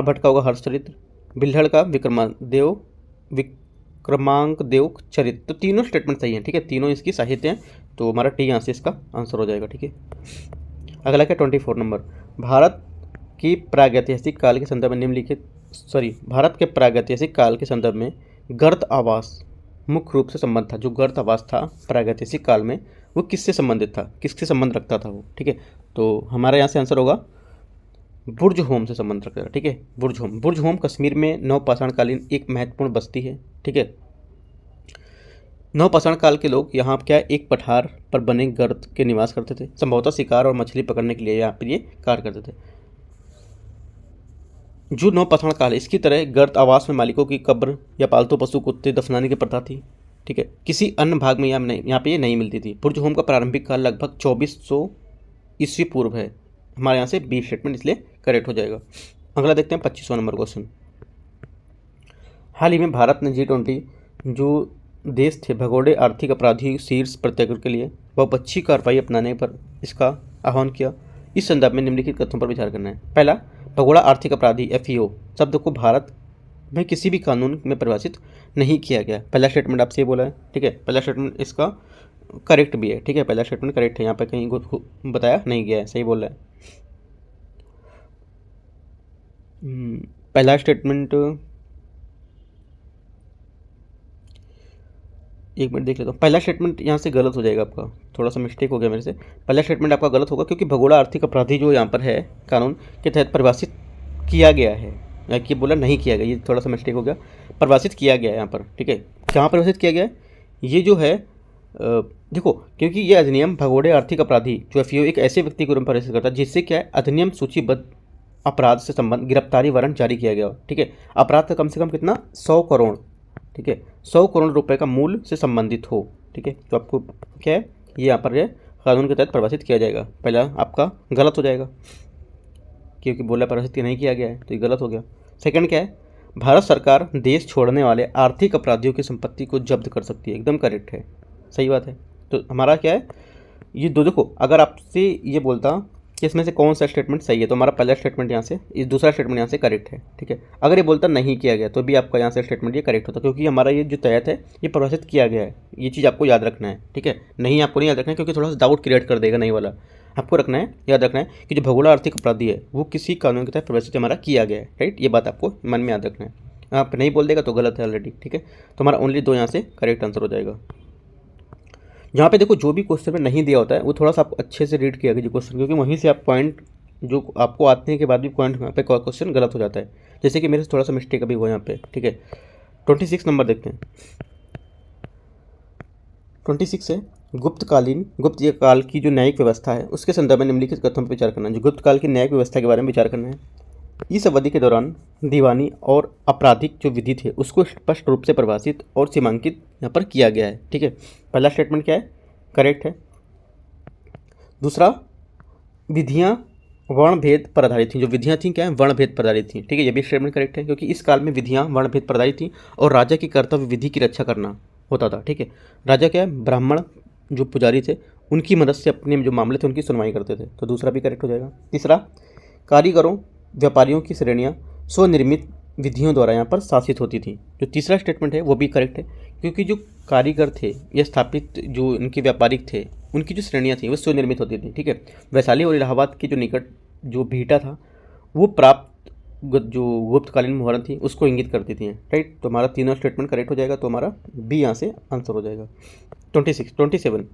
भट्ट का होगा हर्षचरित्र, बिल्हड़ का विक्रमांक देव चरित्र। तो तीनों स्टेटमेंट सही हैं, ठीक है, तीनों इसकी साहित्य हैं, तो हमारा टी यहाँ से इसका आंसर हो जाएगा, ठीक है। अगला क्या 24 नंबर, भारत के प्रागैतिहासिक काल के संदर्भ में गर्त आवास मुख्य रूप से संबंध था। जो गर्त आवास था प्रागैतिहासिक काल में वो किससे संबंधित था, किससे संबंध रखता था वो, ठीक है। तो हमारा यहाँ से आंसर होगा बुर्ज होम से संबंध रखता है, ठीक है। बुर्ज होम कश्मीर में नवपाषाणकालीन एक महत्वपूर्ण बस्ती है, ठीक है। नवपाषाण काल के लोग यहाँ क्या एक पठार पर बने गर्त के निवास करते थे, संभवतः शिकार और मछली पकड़ने के लिए यहाँ पर ये कार्य करते थे। जो नवपाषाण काल है इसकी तरह गर्त आवास में मालिकों की कब्र या पालतू पशु कुत्ते दफनाने की प्रथा थी, ठीक है। किसी अन्य भाग में यहाँ पे ये नहीं मिलती थी। बुर्ज होम का प्रारंभिक काल लगभग 2400 ईस्वी पूर्व है। हमारे यहाँ से बी स्टेटमेंट इसलिए करेक्ट हो जाएगा। अगला देखते हैं 25वां नंबर क्वेश्चन। हाल ही में भारत ने G20 जो देश थे भगोड़े आर्थिक अपराधी शीर्ष प्रत्यावर्तन के लिए बहुपक्षीय कार्रवाई अपनाने पर इसका आह्वान किया। इस संदर्भ में निम्नलिखित कथनों पर विचार करना है। पहला, भगोड़ा आर्थिक अपराधी FAO शब्द को भारत में किसी भी कानून में परिभाषित नहीं किया गया। पहला स्टेटमेंट आपसे ये बोला है, ठीक है। पहला स्टेटमेंट इसका करेक्ट भी है, ठीक है। पहला स्टेटमेंट करेक्ट है, यहाँ पे कहीं बताया नहीं गया है, सही बोल रहा है। पहला स्टेटमेंट एक मिनट देख लेता हूँ। पहला स्टेटमेंट यहाँ से गलत हो जाएगा आपका, थोड़ा सा मिस्टेक हो गया मेरे से। पहला स्टेटमेंट आपका गलत होगा क्योंकि भगोड़ा आर्थिक अपराधी जो यहाँ पर है कानून के तहत परिभाषित किया गया है, या कि बोला नहीं किया गया, ये थोड़ा सा मिस्टेक हो गया। परिभाषित किया गया है यहाँ पर, ठीक है। कहाँ परिभाषित किया गया है? ये जो है देखो, क्योंकि ये अधिनियम भगोड़े आर्थिक अपराधी जो FAO एक ऐसे व्यक्ति को परिभाषित करता है जिससे क्या है अधिनियम सूचीबद्ध अपराध से संबंध गिरफ्तारी वारंट जारी किया गया, ठीक है। अपराध का कम से कम कितना 100 करोड़, ठीक है, 100 करोड़ रुपए का मूल्य से संबंधित हो, ठीक है। तो आपको क्या है ये यहाँ पर कानून के तहत परिभाषित किया जाएगा। पहला आपका गलत हो जाएगा क्योंकि बोला परिभाषित नहीं किया गया है, तो ये गलत हो गया। सेकंड क्या है, भारत सरकार देश छोड़ने वाले आर्थिक अपराधियों की संपत्ति को जब्त कर सकती है, एकदम करेक्ट है, सही बात है। तो हमारा क्या है ये दो, देखो अगर आपसे ये बोलता कि इसमें से कौन सा स्टेटमेंट सही है। तो हमारा पहला स्टेटमेंट यहाँ से, इस दूसरा स्टेटमेंट यहाँ से करेक्ट है, ठीक है। अगर ये बोलता नहीं किया गया तो भी आपका यहाँ से स्टेटमेंट ये करेक्ट होता, क्योंकि हमारा ये जो तहत है ये परिभाषित किया गया है। ये चीज़ आपको याद रखना है, ठीक है। नहीं, आपको नहीं याद रखना है, क्योंकि थोड़ा सा डाउट क्रिएट कर देगा नहीं वाला। आपको रखना है, याद रखना है कि जो भगोड़ा आर्थिक अपराधी है वो किसी कानून के तहत परिभाषित हमारा किया गया है, राइट। ये बात आपको मन में याद रखना है। आप नहीं बोल देगा तो गलत है ऑलरेडी, ठीक है। तो हमारा ओनली 2 यहाँ से करेक्ट आंसर हो जाएगा। यहाँ पे देखो, जो भी क्वेश्चन में नहीं दिया होता है वो थोड़ा सा आप अच्छे से रीड किया कीजिए क्वेश्चन, क्योंकि वहीं से आप पॉइंट जो आपको आते हैं के बाद भी पॉइंट यहाँ पे क्वेश्चन गलत हो जाता है। जैसे कि मेरे से थोड़ा सा मिस्टेक अभी हुआ यहाँ पे, ठीक है। 26 नंबर देखते हैं। 26 है, गुप्त काल की जो न्यायिक व्यवस्था है उसके संदर्भ में निम्नलिखित कथनों पर विचार करना है। जो गुप्त काल की न्यायिक व्यवस्था के बारे में विचार करना है। इस अवधि के दौरान दीवानी और आपराधिक जो विधि थे उसको स्पष्ट रूप से परिभाषित और सीमांकित यहाँ पर किया गया है, ठीक है। पहला स्टेटमेंट क्या है, करेक्ट है। दूसरा, विधियाँ वर्णभेद पर आधारित थी। जो विधियाँ थी क्या है, वर्णभेद पर आधारित थी, ठीक है। ये भी स्टेटमेंट करेक्ट है, क्योंकि इस काल में विधियाँ वर्णभेद पर आधारित थी और राजा की कर्तव्य विधि की रक्षा करना होता था, ठीक है। राजा क्या है, ब्राह्मण जो पुजारी थे उनकी मदद से अपने जो मामले थे उनकी सुनवाई करते थे, तो दूसरा भी करेक्ट हो जाएगा। तीसरा, कारीगरों व्यापारियों की श्रेणियाँ स्वनिर्मित विधियों द्वारा यहाँ पर शासित होती थी। जो तीसरा स्टेटमेंट है वो भी करेक्ट है, क्योंकि जो कारीगर थे या स्थापित जो इनके व्यापारिक थे उनकी जो श्रेणियाँ थी वो स्वनिर्मित होती थी, ठीक है। वैशाली और इलाहाबाद के जो निकट जो भीटा था वो प्राप्त जो गुप्तकालीन मुहर थी उसको इंगित करती थी, राइट। तो हमारा तीनों स्टेटमेंट करेक्ट हो जाएगा, तो हमारा बी यहाँ से आंसर हो जाएगा। 27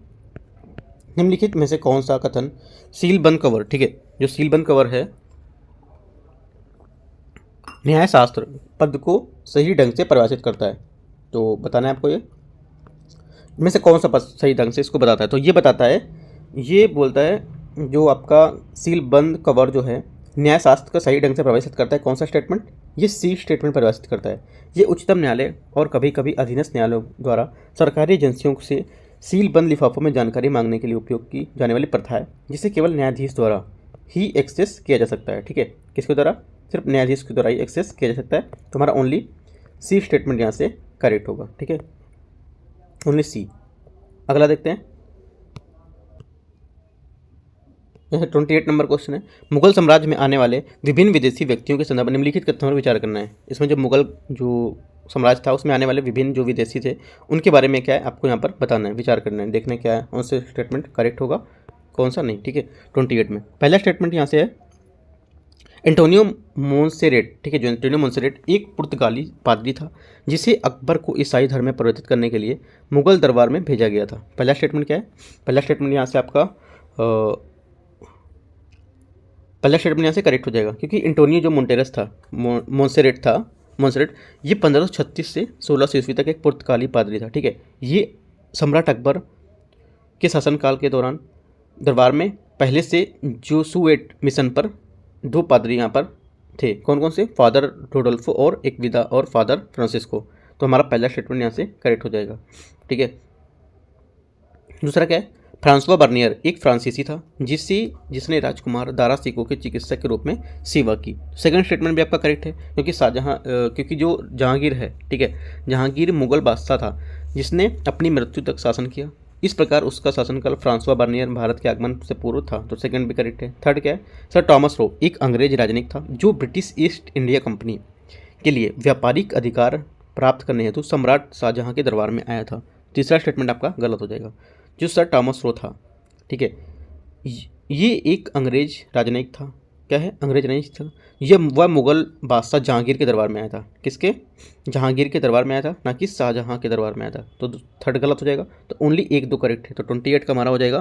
निम्नलिखित में से कौन सा कथन सीलबंद कवर, ठीक है। जो सीलबंद कवर है न्याय शास्त्र पद को सही ढंग से परिभाषित करता है, तो बताना है आपको ये में से कौन सा पद सही ढंग से इसको बताता है। तो ये बताता है, ये बोलता है जो आपका सीलबंद कवर जो है न्याय शास्त्र का सही ढंग से परिभाषित करता है। कौन सा स्टेटमेंट, ये सी स्टेटमेंट परिभाषित करता है। ये उच्चतम न्यायालय और कभी कभी अधीनस्थ न्यायालयों द्वारा सरकारी एजेंसियों से सीलबंद लिफाफों में जानकारी मांगने के लिए उपयोग की जाने वाली प्रथा है, जिसे केवल न्यायाधीश द्वारा ही एक्सेस किया जा सकता है, ठीक है। किसके द्वारा, सिर्फ न्यायाधीश के द्वारा ही एक्सेस किया जा सकता है। तो हमारा ओनली सी स्टेटमेंट यहाँ से करेक्ट होगा, ठीक है, ओनली सी। अगला देखते हैं, 28 नंबर क्वेश्चन है, मुगल साम्राज्य में आने वाले विभिन्न विदेशी व्यक्तियों के संदर्भ में निम्नलिखित कथनों पर विचार करना है। इसमें जो मुगल जो साम्राज्य था उसमें आने वाले विभिन्न जो विदेशी थे उनके बारे में क्या है आपको यहाँ पर बताना है, विचार करना है, देखना क्या है कौन सा स्टेटमेंट करेक्ट होगा कौन सा नहीं, ठीक है। 28 में पहला स्टेटमेंट यहाँ से है, एंटोनियो मोंसेरेट, ठीक है। जो एंटोनियो मोंसेरेट एक पुर्तगाली पादरी था जिसे अकबर को ईसाई धर्म में परिवर्तित करने के लिए मुगल दरबार में भेजा गया था। पहला स्टेटमेंट क्या है, पहला स्टेटमेंट यहाँ से आपका पहला स्टेटमेंट यहाँ से करेक्ट हो जाएगा, क्योंकि एंटोनियो जो मोंटेरस था, मोंसेरेट ये 1536 से 1600 ईस्वी तक एक पुर्तगाली पादरी था, ठीक है। ये सम्राट अकबर के शासनकाल के दौरान दरबार में पहले से जोसुएट मिशन पर 2 पादरी यहाँ पर थे। कौन कौन से, फादर रोडोल्फो और एक विदा और फादर फ्रांसिस्को। तो हमारा पहला स्टेटमेंट यहाँ से करेक्ट हो जाएगा, ठीक है। दूसरा क्या है, फ्रांसवा बर्नियर एक फ्रांसीसी था जिसने राजकुमार दारा सिको के चिकित्सक के रूप में सेवा की। सेकंड स्टेटमेंट भी आपका करेक्ट है, क्योंकि जो जहांगीर है, ठीक है, जहांगीर मुगल बादशाह था जिसने अपनी मृत्यु तक शासन किया। इस प्रकार उसका शासनकाल फ्रांसवा बर्नियर भारत के आगमन से पूर्व था, तो सेकंड भी करेक्ट है। थर्ड क्या है, सर टॉमस रो एक अंग्रेज राजनयिक था जो ब्रिटिश ईस्ट इंडिया कंपनी के लिए व्यापारिक अधिकार प्राप्त करने हेतु सम्राट शाहजहां के दरबार में आया था। तीसरा स्टेटमेंट आपका गलत हो जाएगा। जो सर टॉमस रो था, ठीक है, ये एक अंग्रेज राजनयिक था। क्या है, अंग्रेज राजनयिक था। वह मुगल बादशाह जहांगीर के दरबार में आया था। किसके, जहांगीर के दरबार में आया था, ना कि शाहजहां के दरबार में आया था। तो थर्ड गलत हो जाएगा, तो ओनली 1-2 करेक्ट है। तो 28 का हमारा हो जाएगा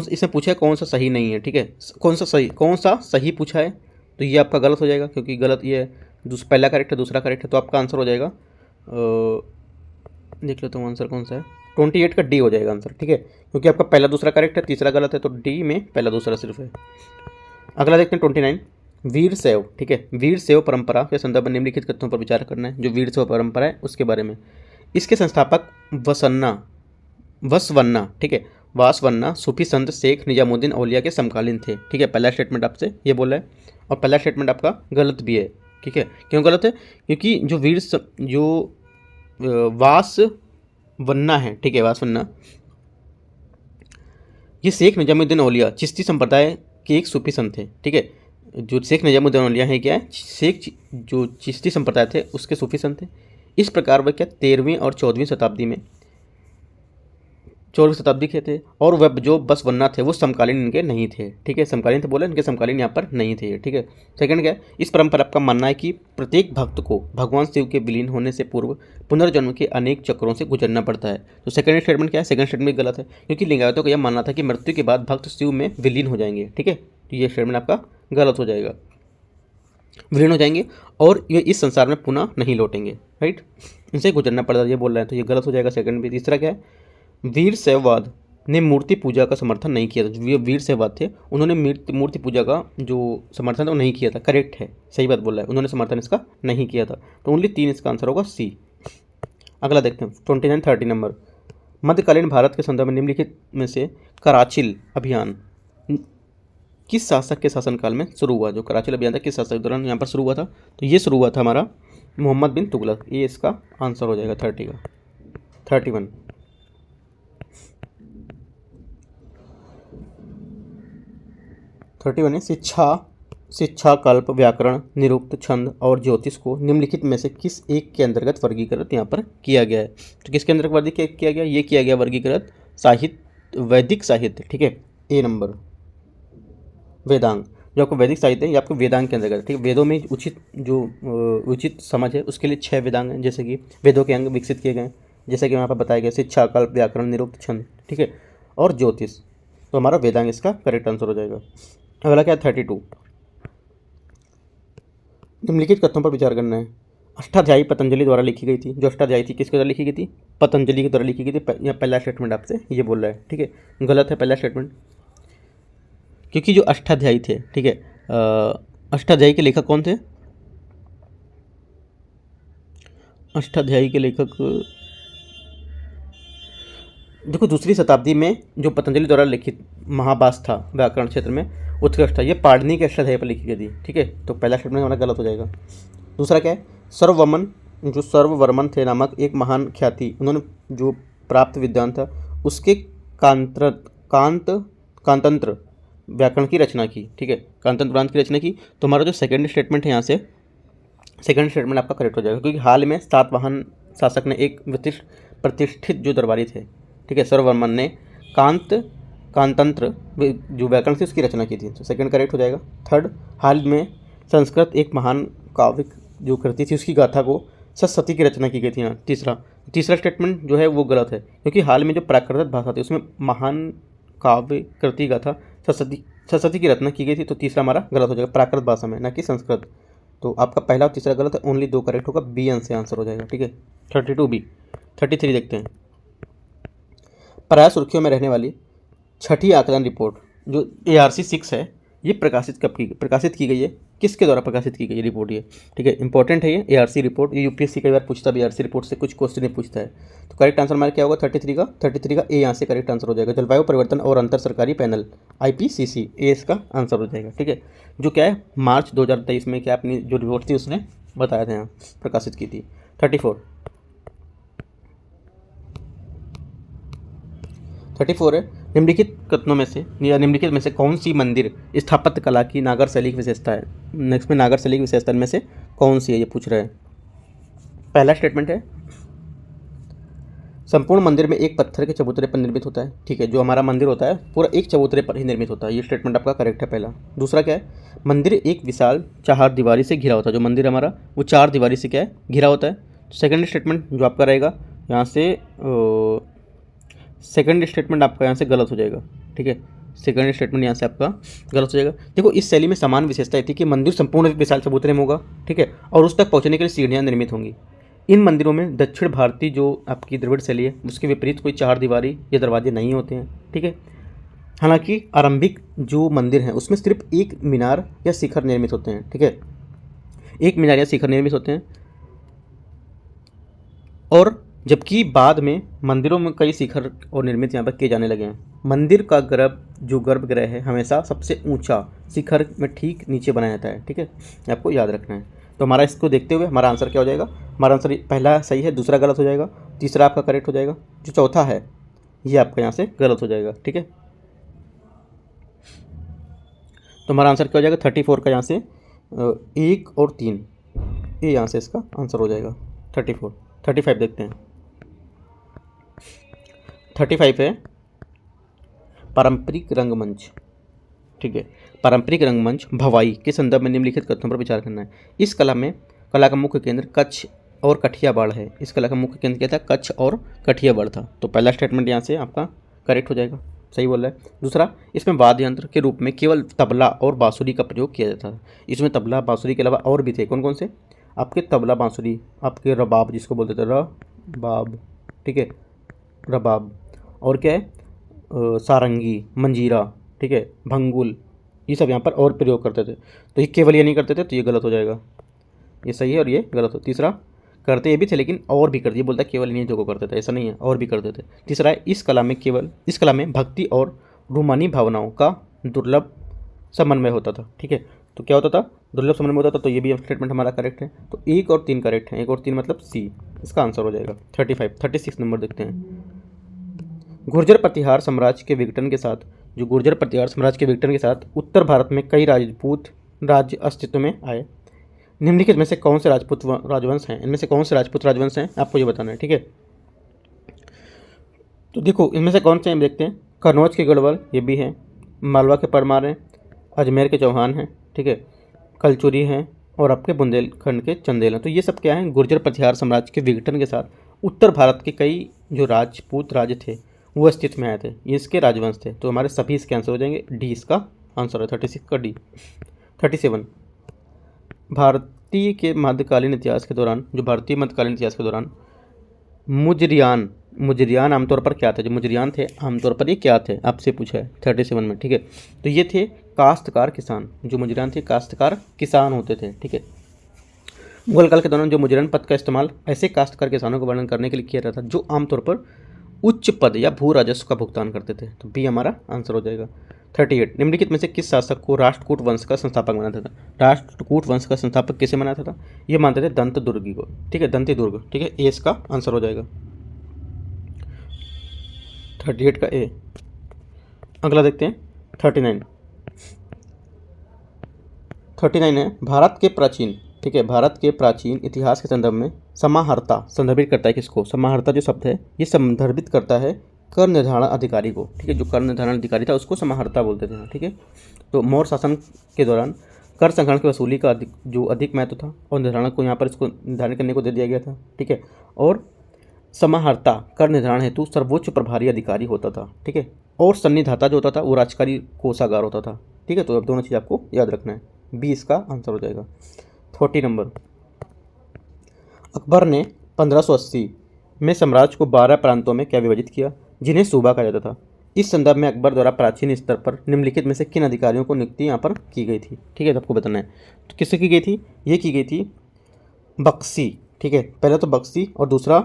इसमें पूछा है कौन सा सही नहीं है, ठीक है, कौन सा सही पूछा है, तो ये आपका गलत हो जाएगा, क्योंकि गलत ये है। पहला करेक्ट है, दूसरा करेक्ट है, तो आपका आंसर हो जाएगा देख लो तो आंसर कौन सा है, 28 का डी हो जाएगा आंसर, ठीक है, क्योंकि आपका पहला दूसरा करेक्ट है, तीसरा गलत है, तो डी में पहला दूसरा सिर्फ है। अगला देखते हैं 29, वीर शैव, ठीक है। वीर शैव परंपरा के संदर्भ में निम्नलिखित कथनों पर विचार करना है। जो वीर शैव परंपरा है उसके बारे में, इसके संस्थापक वसवन्ना, ठीक है, वासवन्ना सूफी संत शेख निजामुद्दीन औलिया के समकालीन थे, ठीक है। पहला स्टेटमेंट आपसे ये बोला है और पहला स्टेटमेंट आपका गलत भी है, ठीक है। क्यों गलत है, क्योंकि जो वासवन्ना है, ठीक है, वासवन्ना ये शेख निजामुद्दीन औलिया चिश्ती संप्रदाय के एक सूफी संत थे। ठीक है, जो शेख निजामुद्दीन औलिया है क्या है, जो चिश्ती संप्रदाय थे उसके सूफी संत थे। इस प्रकार वह क्या 13वीं और 14वीं शताब्दी में 14वीं शताब्दी के थे, और वह जो बसवन्ना थे वो समकालीन इनके नहीं थे। ठीक है, समकालीन थे बोले, इनके समकालीन यहाँ पर नहीं थे। ठीक है, सेकंड क्या है, इस परंपरा का मानना है कि प्रत्येक भक्त को भगवान शिव के विलीन होने से पूर्व पुनर्जन्म के अनेक चक्रों से गुजरना पड़ता है। तो सेकंड स्टेटमेंट क्या है, सेकंड स्टेटमेंट गलत है, क्योंकि लिंगायतों का यह मानना था कि मृत्यु के बाद भक्त शिव में विलीन हो जाएंगे। ठीक है, तो ये स्टेटमेंट आपका गलत हो जाएगा, विलीन हो जाएंगे और ये इस संसार में पुनः नहीं लौटेंगे। राइट, इनसे गुजरना पड़ता है ये बोल रहे हैं, तो ये गलत हो जाएगा सेकंड भी। तीसरा क्या है, वीर शैववाद ने मूर्ति पूजा का समर्थन नहीं किया था। जो वीर शैववाद थे उन्होंने मूर्ति पूजा का जो समर्थन था वो नहीं किया था। करेक्ट है, सही बात बोल रहा है, उन्होंने समर्थन इसका नहीं किया था। तो ओनली 3 इसका आंसर होगा सी। अगला देखते हैं 29-30 नंबर। मध्यकालीन भारत के संदर्भ में निम्नलिखित में से कराचिल अभियान किस शासक के शासनकाल में शुरू हुआ? जो कराचिल अभियान था किस शासक के दौरान यहाँ पर शुरू हुआ था? तो ये शुरू हुआ था हमारा मोहम्मद बिन तुगलक। ये इसका आंसर हो जाएगा 30 का 31। 31 है शिक्षा कल्प व्याकरण निरुक्त छंद और ज्योतिष को निम्नलिखित में से किस एक के अंतर्गत वर्गीकृत यहाँ पर किया गया है? तो किसके अंतर्गत वर्गीकृत किया गया? ये किया गया वर्गीकृत साहित्य, वैदिक साहित्य। ठीक है, ए नंबर वेदांग। जो आपको वैदिक साहित्य है ये आपको वेदांग के अंतर्गत। ठीक है, वेदों में उचित समझ है उसके लिए 6 वेदांग हैं, जैसे कि वेदों के अंग विकसित किए गए, जैसे कि यहाँ पर बताया गया शिक्षा कल्प व्याकरण निरुक्त छंद। ठीक है, और ज्योतिष। तो हमारा वेदांग इसका करेक्ट आंसर हो जाएगा। अगला क्या है 32। निम्नलिखित कथनों पर विचार करना है। अष्टाध्यायी पतंजलि द्वारा लिखी गई थी। जो अष्टाध्यायी थी किसके द्वारा लिखी गई थी? पतंजलि के द्वारा लिखी गई थी। यह पहला स्टेटमेंट आपसे ये बोल रहा है। ठीक है, गलत है पहला स्टेटमेंट, क्योंकि जो अष्टाध्यायी थे, ठीक है, अष्टाध्यायी के लेखक कौन थे? अष्टाध्यायी के लेखक देखो, 2री शताब्दी में जो पतंजलि द्वारा लिखित महाभाष्य था व्याकरण क्षेत्र में, उत्कृष्ट था। ये पाणिनि के अष्टाध्यायी पर लिखी गई थी। ठीक है, तो पहला स्टेटमेंट हमारा गलत हो जाएगा। दूसरा क्या है, सर्ववर्मन थे नामक एक महान ख्याति उन्होंने जो प्राप्त विद्वान था उसके कांतंत्र व्याकरण की रचना की। ठीक है, कांतंत्र व्याकरण की रचना की। तो हमारा जो सेकंड स्टेटमेंट है यहाँ से सेकंड स्टेटमेंट आपका करेक्ट हो जाएगा, क्योंकि हाल में सातवाहन शासक ने एक प्रतिष्ठित जो दरबारी थे, ठीक है, सर्ववर्मन ने कांतंत्र जो व्याकरण थी उसकी रचना की थी। तो सेकंड करेक्ट हो जाएगा। थर्ड, हाल में संस्कृत एक महान काव्य जो कृति थी उसकी गाथा को सरस्वती की रचना की गई थी। यहाँ तीसरा स्टेटमेंट जो है वो गलत है, क्योंकि हाल में जो प्राकृत भाषा थी उसमें महान काव्य कृति गाथा सरस्वती की रचना की गई थी। तो तीसरा हमारा गलत हो जाएगा, प्राकृत भाषा में, ना कि संस्कृत। तो आपका पहला और तीसरा गलत है, ओनली 2 करेक्ट होगा, बी आंसर हो जाएगा। ठीक है, 32 बी। 33 देखते हैं। प्राय सुर्खियों में रहने वाली छठी आकलन रिपोर्ट जो ARC 6 है, ये प्रकाशित की गई है? किसके द्वारा प्रकाशित की गई रिपोर्ट ये? ठीक है, इंपॉर्टेंट है ये ARC रिपोर्ट। ये UPSC कई बार पूछता है, ARC रिपोर्ट से कुछ क्वेश्चन नहीं पूछता है। तो करेक्ट आंसर हमारा क्या होगा? 33 का ए यहाँ से करेक्ट आंसर हो जाएगा। जलवायु परिवर्तन और अंतर सरकारी पैनल IPCC, ए इसका आंसर हो जाएगा। ठीक है, जो क्या है मार्च 2023 में क्या अपनी जो रिपोर्ट थी उसने बताया था, यहाँ प्रकाशित की थी। 34 है, निम्नलिखित कथनों में से या निम्नलिखित में से कौन सी मंदिर स्थापत्य कला की नागर शैली की विशेषता है? नेक्स्ट में नागर शैली की विशेषता में से कौन सी है ये पूछ रहे हैं। पहला स्टेटमेंट है संपूर्ण मंदिर में एक पत्थर के चबूतरे पर निर्मित होता है। ठीक है, जो हमारा मंदिर होता है पूरा एक चबूतरे पर ही निर्मित होता है। ये स्टेटमेंट आपका करेक्ट है पहला। दूसरा क्या है, मंदिर एक विशाल 4 दीवारी से घिरा होता है। जो मंदिर हमारा वो 4 दीवारी से क्या है घिरा होता है। सेकंड स्टेटमेंट जो आपका रहेगा यहाँ से सेकंड स्टेटमेंट आपका यहाँ से गलत हो जाएगा। ठीक है, सेकंड स्टेटमेंट यहाँ से आपका गलत हो जाएगा। देखो, इस शैली में समान विशेषता थी कि मंदिर संपूर्ण विशाल चबूतरे में होगा। ठीक है, और उस तक पहुँचने के लिए सीढ़ियाँ निर्मित होंगी। इन मंदिरों में दक्षिण भारतीय जो आपकी द्रविड़ शैली है उसके विपरीत कोई 4 दीवारी या दरवाजे नहीं होते हैं। ठीक है, हालांकि आरंभिक जो मंदिर हैं उसमें सिर्फ एक मीनार या शिखर निर्मित होते हैं। ठीक है, एक मीनार या शिखर निर्मित होते हैं, और जबकि बाद में मंदिरों में कई शिखर और निर्मित यहाँ पर किए जाने लगे हैं। मंदिर का गर्भगृह है हमेशा सबसे ऊंचा शिखर में ठीक नीचे बनाया जाता है। ठीक है, आपको याद रखना है। तो हमारा इसको देखते हुए हमारा आंसर क्या हो जाएगा? हमारा आंसर पहला सही है, दूसरा गलत हो जाएगा, तीसरा आपका करेक्ट हो जाएगा, जो चौथा है ये आपका यहाँ से गलत हो जाएगा। ठीक है, तो हमारा आंसर क्या हो जाएगा 34 का यहाँ से 1 और 3, ये यहाँ से इसका आंसर हो जाएगा 34। 35 देखते हैं। 35 है पारंपरिक रंगमंच। ठीक है, पारंपरिक रंगमंच भवाई के संदर्भ में निम्नलिखित कथनों पर विचार करना है। इस कला का मुख्य केंद्र कच्छ और कठियावाड़ है। इस कला का मुख्य केंद्र क्या था? कच्छ और कठियावाड़ था। तो पहला स्टेटमेंट यहाँ से आपका करेक्ट हो जाएगा, सही बोल रहा है। दूसरा, इसमें वाद्य यंत्र के रूप में केवल तबला और बांसुरी का प्रयोग किया जाता था। इसमें तबला बांसुरी के अलावा और भी थे, कौन कौन से? आपके तबला बांसुरी, आपके रबाब जिसको बोलते थे रबाब, ठीक है, रबाब, और क्या है सारंगी, मंजीरा, ठीक है, भंगुल, ये सब यहाँ पर और प्रयोग करते थे। तो ये केवल ये नहीं करते थे, तो ये गलत हो जाएगा, ये सही है और ये गलत हो। तीसरा, करते ये भी थे लेकिन और भी करते, ये बोलता है केवल इन्हीं जो को करते थे, ऐसा नहीं है, और भी करते थे। तीसरा है इस कला में भक्ति और रूमानी भावनाओं का दुर्लभ समन्वय होता था। ठीक है, तो क्या होता था? दुर्लभ समन्वय होता था। तो ये भी स्टेटमेंट हमारा करेक्ट है। तो 1 और 3 करेक्ट है, 1 और 3 मतलब सी, इसका आंसर हो जाएगा 35। 36 नंबर देखते हैं। गुर्जर प्रतिहार साम्राज्य के विघटन के साथ, जो गुर्जर प्रतिहार साम्राज्य के विघटन के साथ उत्तर भारत में कई राजपूत राज्य अस्तित्व में आए। निम्नलिखित में से कौन से राजपूत राजवंश हैं? इनमें से कौन से राजपूत राजवंश हैं आपको ये बताना है। ठीक है, तो देखो इनमें से कौन से हैं देखते हैं। कन्नौज के गढ़वाल, ये भी हैं। मालवा के परमार हैं। अजमेर के चौहान हैं। ठीक है, कलचुरी हैं और आपके बुंदेलखंड के चंदेल हैं। तो ये सब क्या हैं? गुर्जर प्रतिहार साम्राज्य के विघटन के साथ उत्तर भारत के कई जो राजपूत राज्य थे वो अस्तित्व में आए थे, ये इसके राजवंश थे। तो हमारे सभी इसके आंसर हो जाएंगे, डी इसका आंसर है 36 का डी। 37, भारतीय मध्यकालीन इतिहास के दौरान मुजरियान आमतौर पर क्या थे? जो मुजरियान थे आमतौर पर ये क्या थे आपसे पूछा है 37 में। ठीक है, तो ये थे काश्तकार किसान। जो मुजरियान थे काश्तकार किसान होते थे। ठीक है, मुगल काल के दौरान जो मुजरियान पद का इस्तेमाल ऐसे काश्तकार किसानों को वर्णन करने के लिए किया जाता था जो आमतौर पर उच्च पद या भू राजस्व का भुगतान करते थे। तो बी हमारा आंसर हो जाएगा। 38, निम्नलिखित में से किस शासक को राष्ट्रकूट वंश का संस्थापक माना जाता था? राष्ट्रकूट वंश का संस्थापक किसे माना जाता था? ये मानते थे दंत दुर्गी को। ठीक है, दंती दुर्ग। ठीक है, ए इसका आंसर हो जाएगा 38 का ए। अगला देखते हैं 39 है भारत के प्राचीन, ठीक है, भारत के प्राचीन इतिहास के संदर्भ में समाहर्ता संदर्भित करता है किसको? समाहर्ता जो शब्द है ये संदर्भित करता है कर निर्धारण अधिकारी को। ठीक है, जो कर निर्धारण अधिकारी था उसको समाहर्ता बोलते थे। ठीक है, तो मौर्य शासन के दौरान कर संग्रहण की वसूली का अधिक महत्व था और निर्धारण को यहाँ पर इसको निर्धारण करने को दे दिया गया था। ठीक है, और समाहर्ता कर निर्धारण हेतु सर्वोच्च प्रभारी अधिकारी होता था। ठीक है, और सन्निधाता जो होता था वो राजकारी कोषागार होता था। ठीक है, तो अब दोनों चीज़ आपको याद रखना है, बी इसका आंसर हो जाएगा। 40 नंबर, अकबर ने 1580 में साम्राज्य को 12 प्रांतों में क्या विभाजित किया जिन्हें सूबा कहा जाता था? इस संदर्भ में अकबर द्वारा प्राचीन स्तर पर निम्नलिखित में से किन अधिकारियों को नियुक्ति यहाँ पर की गई थी? ठीक है, तो आपको बताना है। तो किससे की गई थी? ये की गई थी बक्सी। ठीक है, पहला तो बक्सी और दूसरा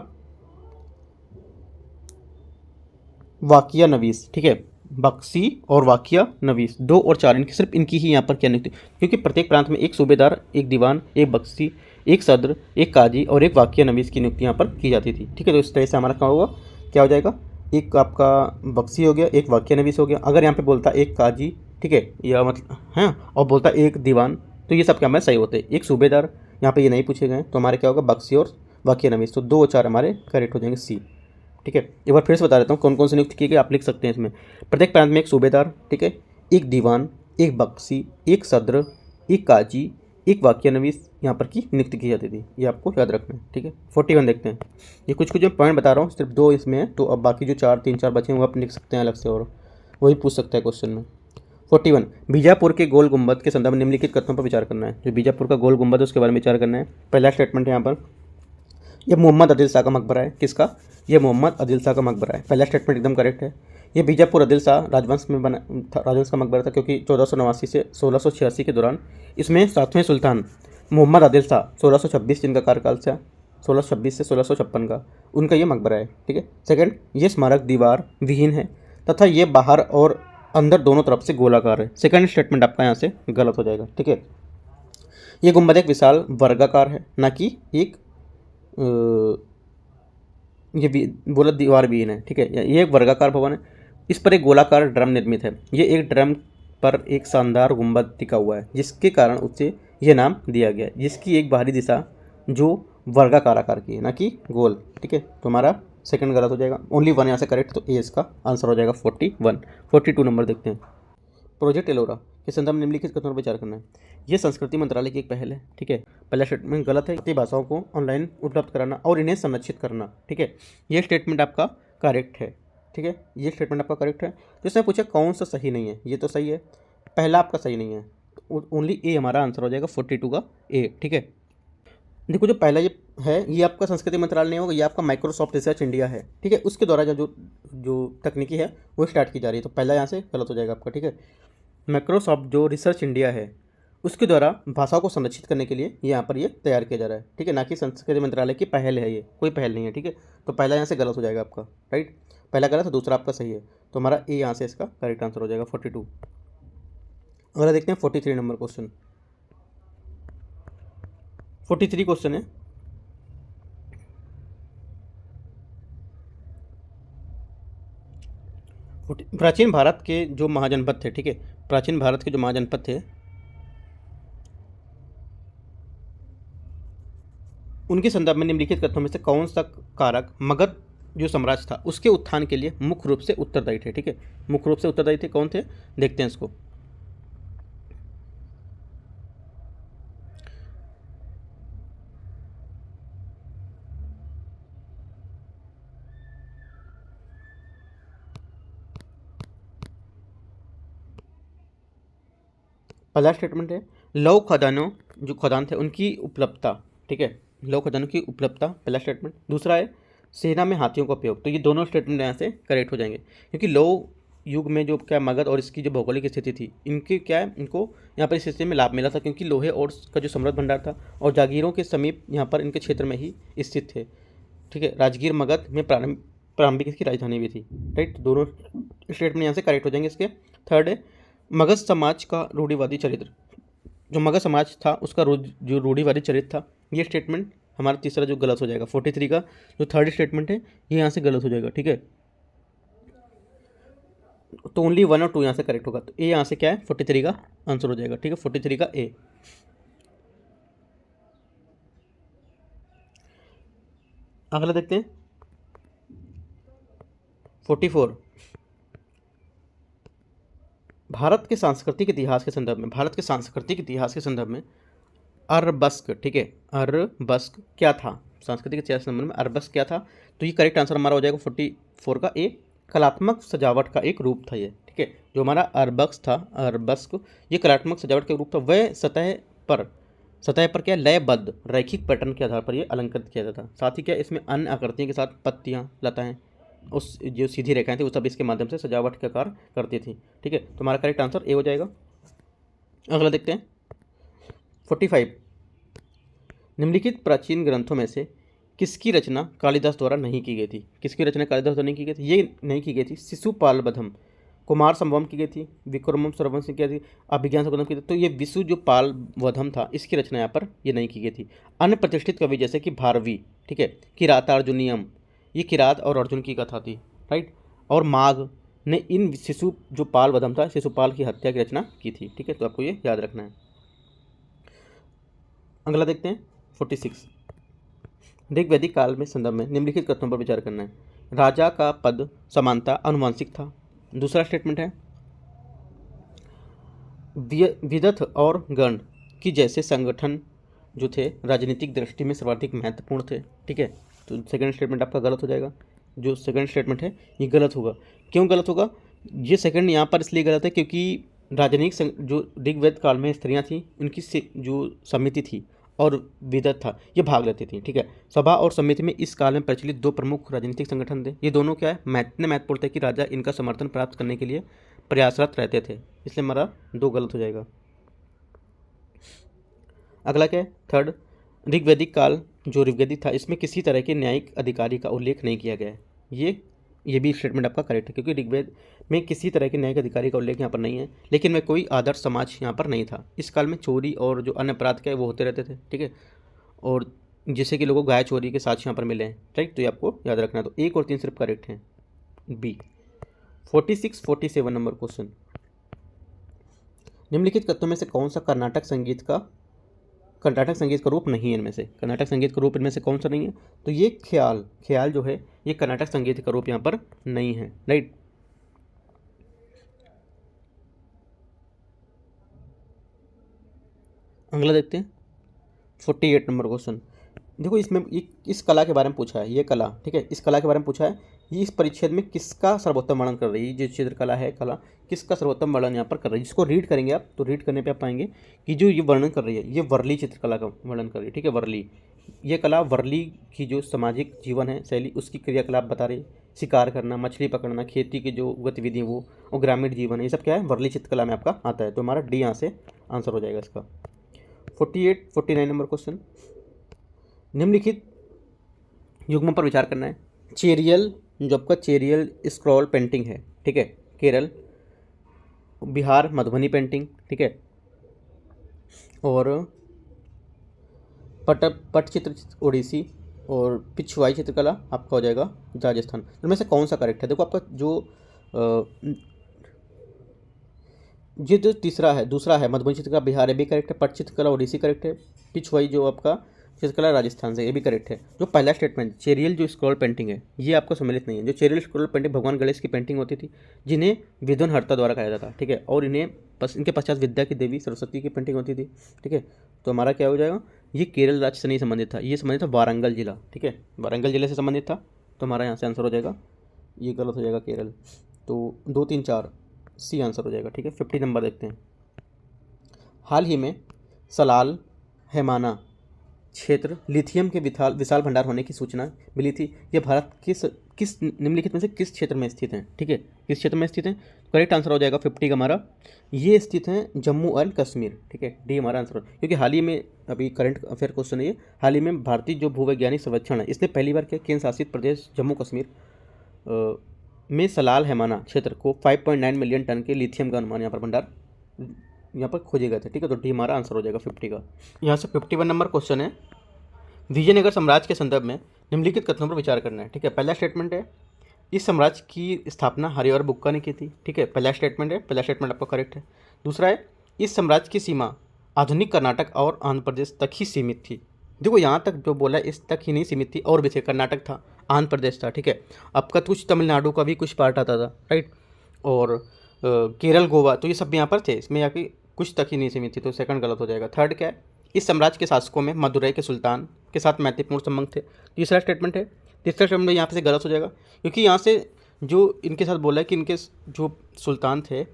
वाकिया नवीस। ठीक है, बक्सी और वाकिया नवीस, 2 और 4 इनकी सिर्फ इनकी ही यहाँ पर क्या नियुक्ति, क्योंकि प्रत्येक प्रांत में एक सूबेदार, एक दीवान, एक बक्सी, एक सद्र, एक काजी और एक वाकिया नवीस की नियुक्ति यहाँ पर की जाती थी। ठीक है, तो इस तरह से हमारा क्या हो जाएगा? एक आपका बक्सी हो गया, एक वाकिया नवीस हो गया। अगर यहाँ पे बोलता एक काजी, ठीक है, या मतलब है, और बोलता एक दीवान, तो ये सब क्या हमारे सही होते हैं। एक सूबेदार यहाँ पे ये नहीं पूछे गए, तो हमारे क्या होगा? बक्सी और वाकिया नवीस। तो 2 और 4 हमारे करेक्ट हो जाएंगे, सी। ठीक है, एक बार फिर से बता देता हूँ कौन कौन से नियुक्त किए गए, आप लिख सकते हैं इसमें। प्रत्येक प्रांत में एक सूबेदार, ठीक है, एक दीवान, एक बक्सी, एक सद्र, एक काजी, एक वाकिया नवीस यहाँ पर की नियुक्ति की जाती थी। ये आपको याद रखना है। ठीक है, 41 देखते हैं। ये कुछ जो पॉइंट बता रहा हूँ सिर्फ 2 इसमें है, तो अब बाकी जो 3-4 बचे हैं वो आप लिख सकते हैं अलग से, और वही पूछ सकता है क्वेश्चन में। 41, बीजापुर के गोल गुंबद के संदर्भ में निम्नलिखित कथनों पर विचार करना है। जो बीजापुर का गोल गुंबद है उसके बारे में विचार करना है। पहला स्टेटमेंट है यहाँ पर, यह मोहम्मद आदिल शाह का मकबरा है। किसका? ये मोहम्मद आदिल शाह का मकबरा है। पहला स्टेटमेंट एकदम करेक्ट है। ये बीजापुर आदिल शाह राजवंश में बना राजवंश का मकबरा था, क्योंकि 1489 से 1686 के दौरान इसमें 7वें सुल्तान मोहम्मद आदिल शाह 1626 जिनका कार्यकाल था 1626 से 1656 का, उनका ये मकबरा है। ठीक है, सेकंड, ये स्मारक दीवार विहीन है तथा ये बाहर और अंदर दोनों तरफ से गोलाकार है। सेकंड स्टेटमेंट आपका यहाँ से गलत हो जाएगा। ठीक है, ये गुंबद एक विशाल वर्गाकार है, ना कि एक ये बोला दीवार विहीन है। ठीक है, ये एक वर्गाकार भवन है। इस पर एक गोलाकार ड्रम निर्मित है। ये एक ड्रम पर एक शानदार गुंबद टिका हुआ है, जिसके कारण उसे यह नाम दिया गया, जिसकी एक बाहरी दिशा जो वर्गाकार आकार की है, ना कि गोल। ठीक है, तो हमारा सेकंड गलत हो जाएगा, ओनली वन यहाँ से करेक्ट, तो ए इसका आंसर हो जाएगा 41। 42 नंबर देखते हैं। प्रोजेक्ट एलोरा के संदर्भ में निम्नलिखित कथनों पर विचार करना है। ये संस्कृति मंत्रालय की एक पहल है। ठीक है, पहला स्टेटमेंट गलत है, भारतीय भाषाओं को ऑनलाइन उपलब्ध कराना और इन्हें संरक्षित करना। ठीक है, ये स्टेटमेंट आपका करेक्ट है। ठीक है, ये स्टेटमेंट आपका करेक्ट है। तो इसमें पूछा कौन सा सही नहीं है, ये तो सही है, पहला आपका सही नहीं है, ओनली ए हमारा आंसर हो जाएगा 42 का ए। ठीक है, देखो जो पहला ये है ये आपका संस्कृति मंत्रालय नहीं होगा, ये आपका माइक्रोसॉफ्ट रिसर्च इंडिया है। ठीक है, उसके द्वारा जो जो तकनीकी है वो स्टार्ट की जा रही है, तो पहला यहाँ से गलत हो जाएगा आपका। ठीक है, माइक्रोसॉफ्ट जो रिसर्च इंडिया है उसके द्वारा भाषाओं को संरक्षित करने के लिए यहाँ पर ये तैयार किया जा रहा है। ठीक है, ना कि संस्कृति मंत्रालय की पहल है, ये कोई पहल नहीं है। ठीक है, तो पहला यहाँ से गलत हो जाएगा आपका, राइट, पहला गलत है, दूसरा आपका सही है, तो हमारा ए यहाँ से इसका करेक्ट आंसर हो जाएगा 42। अगला देखते हैं 43 नंबर क्वेश्चन। 43 क्वेश्चन है, प्राचीन भारत के जो महाजनपद थे। ठीक है, प्राचीन भारत के जो महाजनपद थे उनके संदर्भ में निम्नलिखित कथनों में से कौन सा कारक मगध जो साम्राज्य था उसके उत्थान के लिए मुख्य रूप से उत्तरदायी थे। ठीक है, मुख्य रूप से उत्तरदायी थे, कौन थे, देखते हैं इसको। पहला स्टेटमेंट है लौह खदानों जो खदान थे उनकी उपलब्धता। ठीक है, लौह खदानों की उपलब्धता पहला स्टेटमेंट। दूसरा है सेना में हाथियों का उपयोग, तो ये दोनों स्टेटमेंट यहाँ से करेक्ट हो जाएंगे, क्योंकि लौह युग में जो क्या मगध और इसकी जो भौगोलिक स्थिति थी इनकी क्या है, इनको यहाँ पर इस स्थिति में लाभ मिला था, क्योंकि लोहे और का जो समृद्ध भंडार था और जागीरों के समीप यहाँ पर इनके क्षेत्र में ही स्थित थे। ठीक है, राजगीर मगध में प्रारंभिक इसकी राजधानी भी थी, राइट, दोनों स्टेटमेंट यहाँ से करेक्ट हो जाएंगे इसके। थर्ड है मगध समाज का रूढ़िवादी चरित्र, जो मगध समाज था उसका जो रूढ़िवादी चरित्र था, ये स्टेटमेंट हमारा तीसरा जो गलत हो जाएगा 43 का जो थर्ड स्टेटमेंट है ये यहाँ से गलत हो जाएगा। ठीक है, तो ओनली 1 और 2 यहाँ से करेक्ट होगा, तो ए यहाँ से क्या है 43 का आंसर हो जाएगा। ठीक है, 43 का ए। अगला देखते हैं 44। भारत के सांस्कृतिक इतिहास के संदर्भ में, भारत के सांस्कृतिक इतिहास के संदर्भ में अरबस्क, ठीक है, अरबस्क क्या था, सांस्कृतिक इतिहास के संदर्भ में अरबस्क क्या था, तो ये करेक्ट आंसर हमारा हो जाएगा 44 का ए। कलात्मक सजावट का एक रूप था ये। ठीक है, जो हमारा अरबस्क था, अरबस्क ये कलात्मक सजावट का रूप था, वह सतह पर क्या लयबद्ध रैखिक पैटर्न के आधार पर ये अलंकृत किया जाता था। साथ ही क्या इसमें अन्य आकृतियों के साथ पत्तियाँ, लताएं, उस जो सीधी रेखाएं थी वो सब इसके माध्यम से सजावट का कार्य करती थी। ठीक है, तो हमारा करेक्ट आंसर ए हो जाएगा। अगला देखते हैं 45। निम्नलिखित प्राचीन ग्रंथों में से किसकी रचना कालिदास द्वारा नहीं की गई थी, किसकी रचना कालिदास द्वारा नहीं की गई थी, ये नहीं की गई थी शिशुपाल वधम, कुमार संभवम की गई थी, विक्रमम सर्वम से की थी, अभिज्ञान संबंधम की थी, तो ये विशु जो पाल वधम था इसकी रचना यहाँ पर ये नहीं की गई थी। अन्य प्रतिष्ठित कवि जैसे कि भारवी, ठीक है, किरातार्जुनियम, ये किरात और अर्जुन की कथा थी, राइट, और माघ ने इन शिशु जो पाल वधम था शिशुपाल की हत्या की रचना की थी। ठीक है, तो आपको ये याद रखना है। अगला देखते हैं 46। ऋग्वैदिक काल में संदर्भ में निम्नलिखित कथनों पर विचार करना है। राजा का पद समानता अनुवांशिक था। दूसरा स्टेटमेंट है विदथ और गण की जैसे संगठन जो थे राजनीतिक दृष्टि में सर्वाधिक महत्वपूर्ण थे। ठीक है, तो सेकंड स्टेटमेंट आपका गलत हो जाएगा, जो सेकंड स्टेटमेंट है ये गलत होगा। क्यों गलत होगा, ये सेकंड यहाँ पर इसलिए गलत है क्योंकि राजनीतिक जो ऋग्वेद काल में स्त्रियाँ थीं उनकी जो समिति थी और विदत था ये भाग लेती थी। ठीक है, सभा और समिति में इस काल में प्रचलित दो प्रमुख राजनीतिक संगठन थे। ये दोनों क्या है इतने महत्वपूर्ण थे कि राजा इनका समर्थन प्राप्त करने के लिए प्रयासरत रहते थे, इसलिए हमारा 2 गलत हो जाएगा। अगला क्या है थर्ड, ऋग्वैदिक काल जो ऋग्वैदिक था इसमें किसी तरह के न्यायिक अधिकारी का उल्लेख नहीं किया गया है। ये भी स्टेटमेंट आपका करेक्ट है क्योंकि ऋग्वेद में किसी तरह के न्यायिक अधिकारी का उल्लेख यहाँ पर नहीं है, लेकिन में कोई आदर्श समाज यहाँ पर नहीं था। इस काल में चोरी और जो अन्य अपराध क्या है वो होते रहते थे। ठीक है, और जिससे कि लोगों को गाय चोरी के साक्ष्य यहाँ पर मिले हैं, राइट, तो ये आपको याद रखना है। तो 1 और 3 सिर्फ करेक्ट हैं, बी। 46 47 number question. निम्नलिखित तत्वों में से कौन सा कर्नाटक संगीत का रूप नहीं है? इनमें से कर्नाटक संगीत का रूप इनमें से कौन सा नहीं है? तो ये ख्याल जो है ये कर्नाटक संगीत का रूप यहाँ पर नहीं है, राइट। अगला देखते हैं 48 नंबर क्वेश्चन। देखो इसमें इस कला के बारे में पूछा है, ये कला, ठीक है, इस कला के बारे में पूछा है। ये इस परिच्छेद में किसका सर्वोत्तम वर्णन कर रही है? जो चित्रकला है, कला किसका सर्वोत्तम वर्णन यहाँ पर कर रही है? जिसको रीड करेंगे आप तो रीड करने पे आप पाएंगे कि जो ये वर्णन कर रही है ये वर्ली चित्रकला का वर्णन कर रही है, ठीक है। वर्ली, ये कला वर्ली की जो सामाजिक जीवन है शैली उसकी क्रियाकलाप बता रही है। शिकार करना, मछली पकड़ना, खेती की जो गतिविधि वो और ग्रामीण जीवन है, ये सब क्या है? वर्ली चित्रकला में आपका आता है। तो हमारा डी यहाँ से आंसर हो जाएगा इसका। 49 नंबर क्वेश्चन। निम्नलिखित युग्मों पर विचार करना है। चेरियल, जो आपका चेरियल स्क्रॉल पेंटिंग है, ठीक है, केरल। बिहार मधुबनी पेंटिंग, ठीक है। और पटचित्र उड़ीसी। और पिछवाई चित्रकला आपका हो जाएगा राजस्थान। इनमें से कौन सा करेक्ट है? देखो आपका जो तीसरा है, दूसरा है मधुबनी चित्रकला बिहार, ये भी करेक्ट है। पट चित्रकला उड़ीसी करेक्ट है। पिछवाई जो आपका चित्रकला राजस्थान से, ये भी करेक्ट है। जो पहला स्टेटमेंट चेरियल जो स्क्रॉल पेंटिंग है ये आपको सम्मिलित नहीं है। जो चेरियल स्क्रॉल पेंटिंग भगवान गणेश की पेंटिंग होती थी जिन्हें विद्वनहर्ता द्वारा कहा जाता था, ठीक है। और इनके पश्चात विद्या की देवी सरस्वती की पेंटिंग होती थी, ठीक है। तो हमारा क्या हो जाएगा? ये केरल राज्य से नहीं संबंधित था, ये संबंधित था वारंगल जिला, ठीक है, वारंगल जिले से संबंधित था। तो हमारा यहाँ से आंसर हो जाएगा, ये गलत हो जाएगा केरल। तो 2, 3, 4 सी आंसर हो जाएगा, ठीक है। 50 नंबर देखते हैं। हाल ही में सलाल हैमाना क्षेत्र लिथियम के विशाल भंडार होने की सूचना मिली थी। यह भारत किस निम्नलिखित में से किस क्षेत्र में स्थित है? ठीक है, किस क्षेत्र में स्थित है? करेक्ट आंसर हो जाएगा 50 का हमारा। ये स्थित है जम्मू एंड कश्मीर, ठीक है, डी हमारा आंसर। क्योंकि हाल ही में अभी करंट अफेयर क्वेश्चन है ये, हाल ही में भारतीय जो भूवैज्ञानिक सर्वेक्षण है इसने पहली बार क्या केंद्र शासित प्रदेश जम्मू कश्मीर में सलाल हैमाना क्षेत्र को 5.9 मिलियन टन के लिथियम का अनुमान यहाँ पर भंडार यहाँ पर खोजे गए थे, ठीक है। तो डी हमारा आंसर हो जाएगा 50 का। यहाँ से 51 नंबर क्वेश्चन है। विजयनगर साम्राज्य के संदर्भ में निम्नलिखित कथनों पर विचार करना है, ठीक है। पहला स्टेटमेंट है इस साम्राज्य की स्थापना हरिहर बुक्का ने की थी, ठीक है, पहला स्टेटमेंट है, पहला स्टेटमेंट आपका करेक्ट है। दूसरा है इस साम्राज्य की सीमा आधुनिक कर्नाटक और आंध्र प्रदेश तक ही सीमित थी। देखो यहाँ तक जो बोला इस तक ही नहीं सीमित थी, और भी थे, कर्नाटक था, आंध्र प्रदेश था, ठीक है। आपका कुछ तमिलनाडु का भी कुछ पार्ट आता था, राइट, और केरल, गोवा, तो ये सब यहाँ पर थे, इसमें यहाँ की कुछ तक ही नहीं सीमित थी। तो सेकंड गलत हो जाएगा। थर्ड क्या है? इस साम्राज्य के शासकों में मदुरई के सुल्तान के साथ मैत्रीपूर्ण संबंध थे। तीसरा स्टेटमेंट है, तीसरा स्टेटमेंट यहाँ पे से गलत हो जाएगा क्योंकि यहाँ से जो इनके साथ बोला है कि इनके जो सुल्तान थे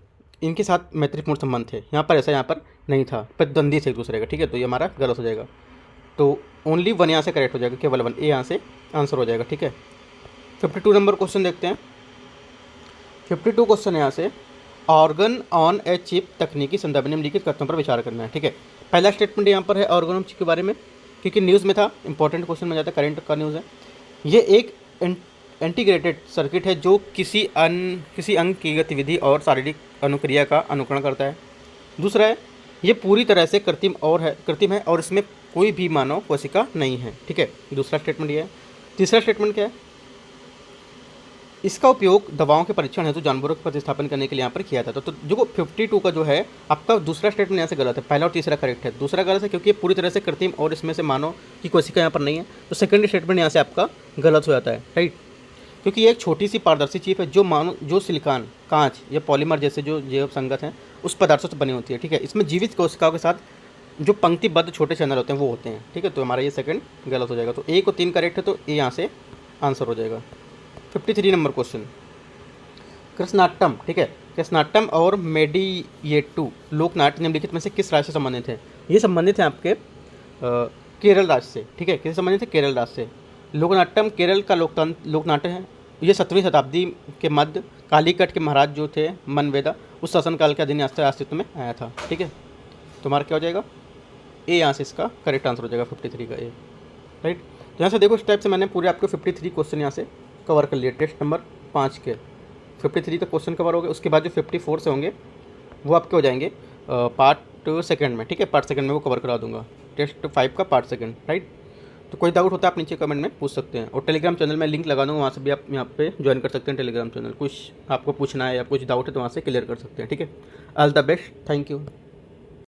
इनके साथ मैत्रीपूर्ण संबंध थे, यहाँ पर ऐसा यहाँ पर नहीं था, प्रतिद्वंदी थे एक दूसरे का, ठीक है। तो ये हमारा गलत हो जाएगा। तो ओनली 1 यहाँ से करेक्ट हो जाएगा, केवल 1, ए यहाँ से आंसर हो जाएगा, ठीक है। 52 नंबर क्वेश्चन देखते हैं। 52 क्वेश्चन यहाँ से ऑर्गन ऑन ए चिप तकनीकी संदर्भ में निम्नलिखित कथनों पर विचार करना है, ठीक है। पहला स्टेटमेंट यहाँ पर है ऑर्गन ऑन चिप के बारे में, क्योंकि न्यूज़ में था, इंपॉर्टेंट क्वेश्चन में जाता है, करंट का न्यूज़ है। ये एक इंटीग्रेटेड सर्किट है जो किसी अंग की गतिविधि और शारीरिक अनुक्रिया का अनुकरण करता है। दूसरा है ये पूरी तरह से कृत्रिम है और इसमें कोई भी मानव कोशिका नहीं है, ठीक है, दूसरा स्टेटमेंट ये है। तीसरा स्टेटमेंट क्या है? इसका उपयोग दवाओं के परीक्षण हेतु जानवरों के प्रतिस्थापन करने के लिए यहाँ पर किया था। तो जो 52 का जो है आपका दूसरा स्टेटमेंट यहाँ से गलत है, पहला और तीसरा करेक्ट है। दूसरा गलत है क्योंकि ये पूरी तरह से कृत्रिम और इसमें से मानव की कोशिका यहाँ पर नहीं है। तो सेकंड स्टेटमेंट यहाँ से आपका गलत हो जाता है, राइट, क्योंकि ये एक छोटी सी पारदर्शी चिप है जो सिलिकॉन, कांच या पॉलीमर जैसे जो जैव संगत हैं उस पदार्थों से बनी होती है, ठीक है। इसमें जीवित कोशिकाओं के साथ जो पंक्तिबद्ध छोटे चैनल होते हैं वो होते हैं, ठीक है। तो हमारा ये सेकंड गलत हो जाएगा। तो 1 और 3 करेक्ट है, तो ए यहाँ से आंसर हो जाएगा। 53 नंबर क्वेश्चन, कृष्णाट्टम, ठीक है, कृष्णाट्टम और मेडिएटू लोकनाट्य निम्नलिखित में से किस राज्य से संबंधित है? ये संबंधित है आपके केरल राज्य से, ठीक है, किससे संबंधित है? केरल राज्य से। लोकनाट्यम केरल का लोकनाट्य है। ये 7वीं शताब्दी के मध्य कालीकट के महाराज जो थे मनवेदा उस शासनकाल के अधीन अस्तित्व में आया था, ठीक है। तो हमारा क्या हो जाएगा? ए यहाँ से इसका करेक्ट आंसर हो जाएगा 53 का ए, राइट। तो यहाँ से देखो इस टाइप से मैंने पूरे आपके 53 क्वेश्चन यहाँ से कवर कर लिए। टेस्ट नंबर 5 के 53 तक क्वेश्चन कवर हो गए। उसके बाद जो 54 से होंगे वो आपके हो जाएंगे पार्ट सेकंड में, ठीक है, पार्ट सेकंड में वो कवर करा दूंगा। टेस्ट 5 का पार्ट सेकंड, राइट। तो कोई डाउट होता है आप नीचे कमेंट में पूछ सकते हैं, और टेलीग्राम चैनल में लिंक लगा दूँगा, वहाँ से भी आप यहाँ पे ज्वाइन कर सकते हैं टेलीग्राम चैनल। कुछ आपको पूछना है या कुछ डाउट है तो वहाँ से क्लियर कर सकते हैं, ठीक है। All the best, thank you.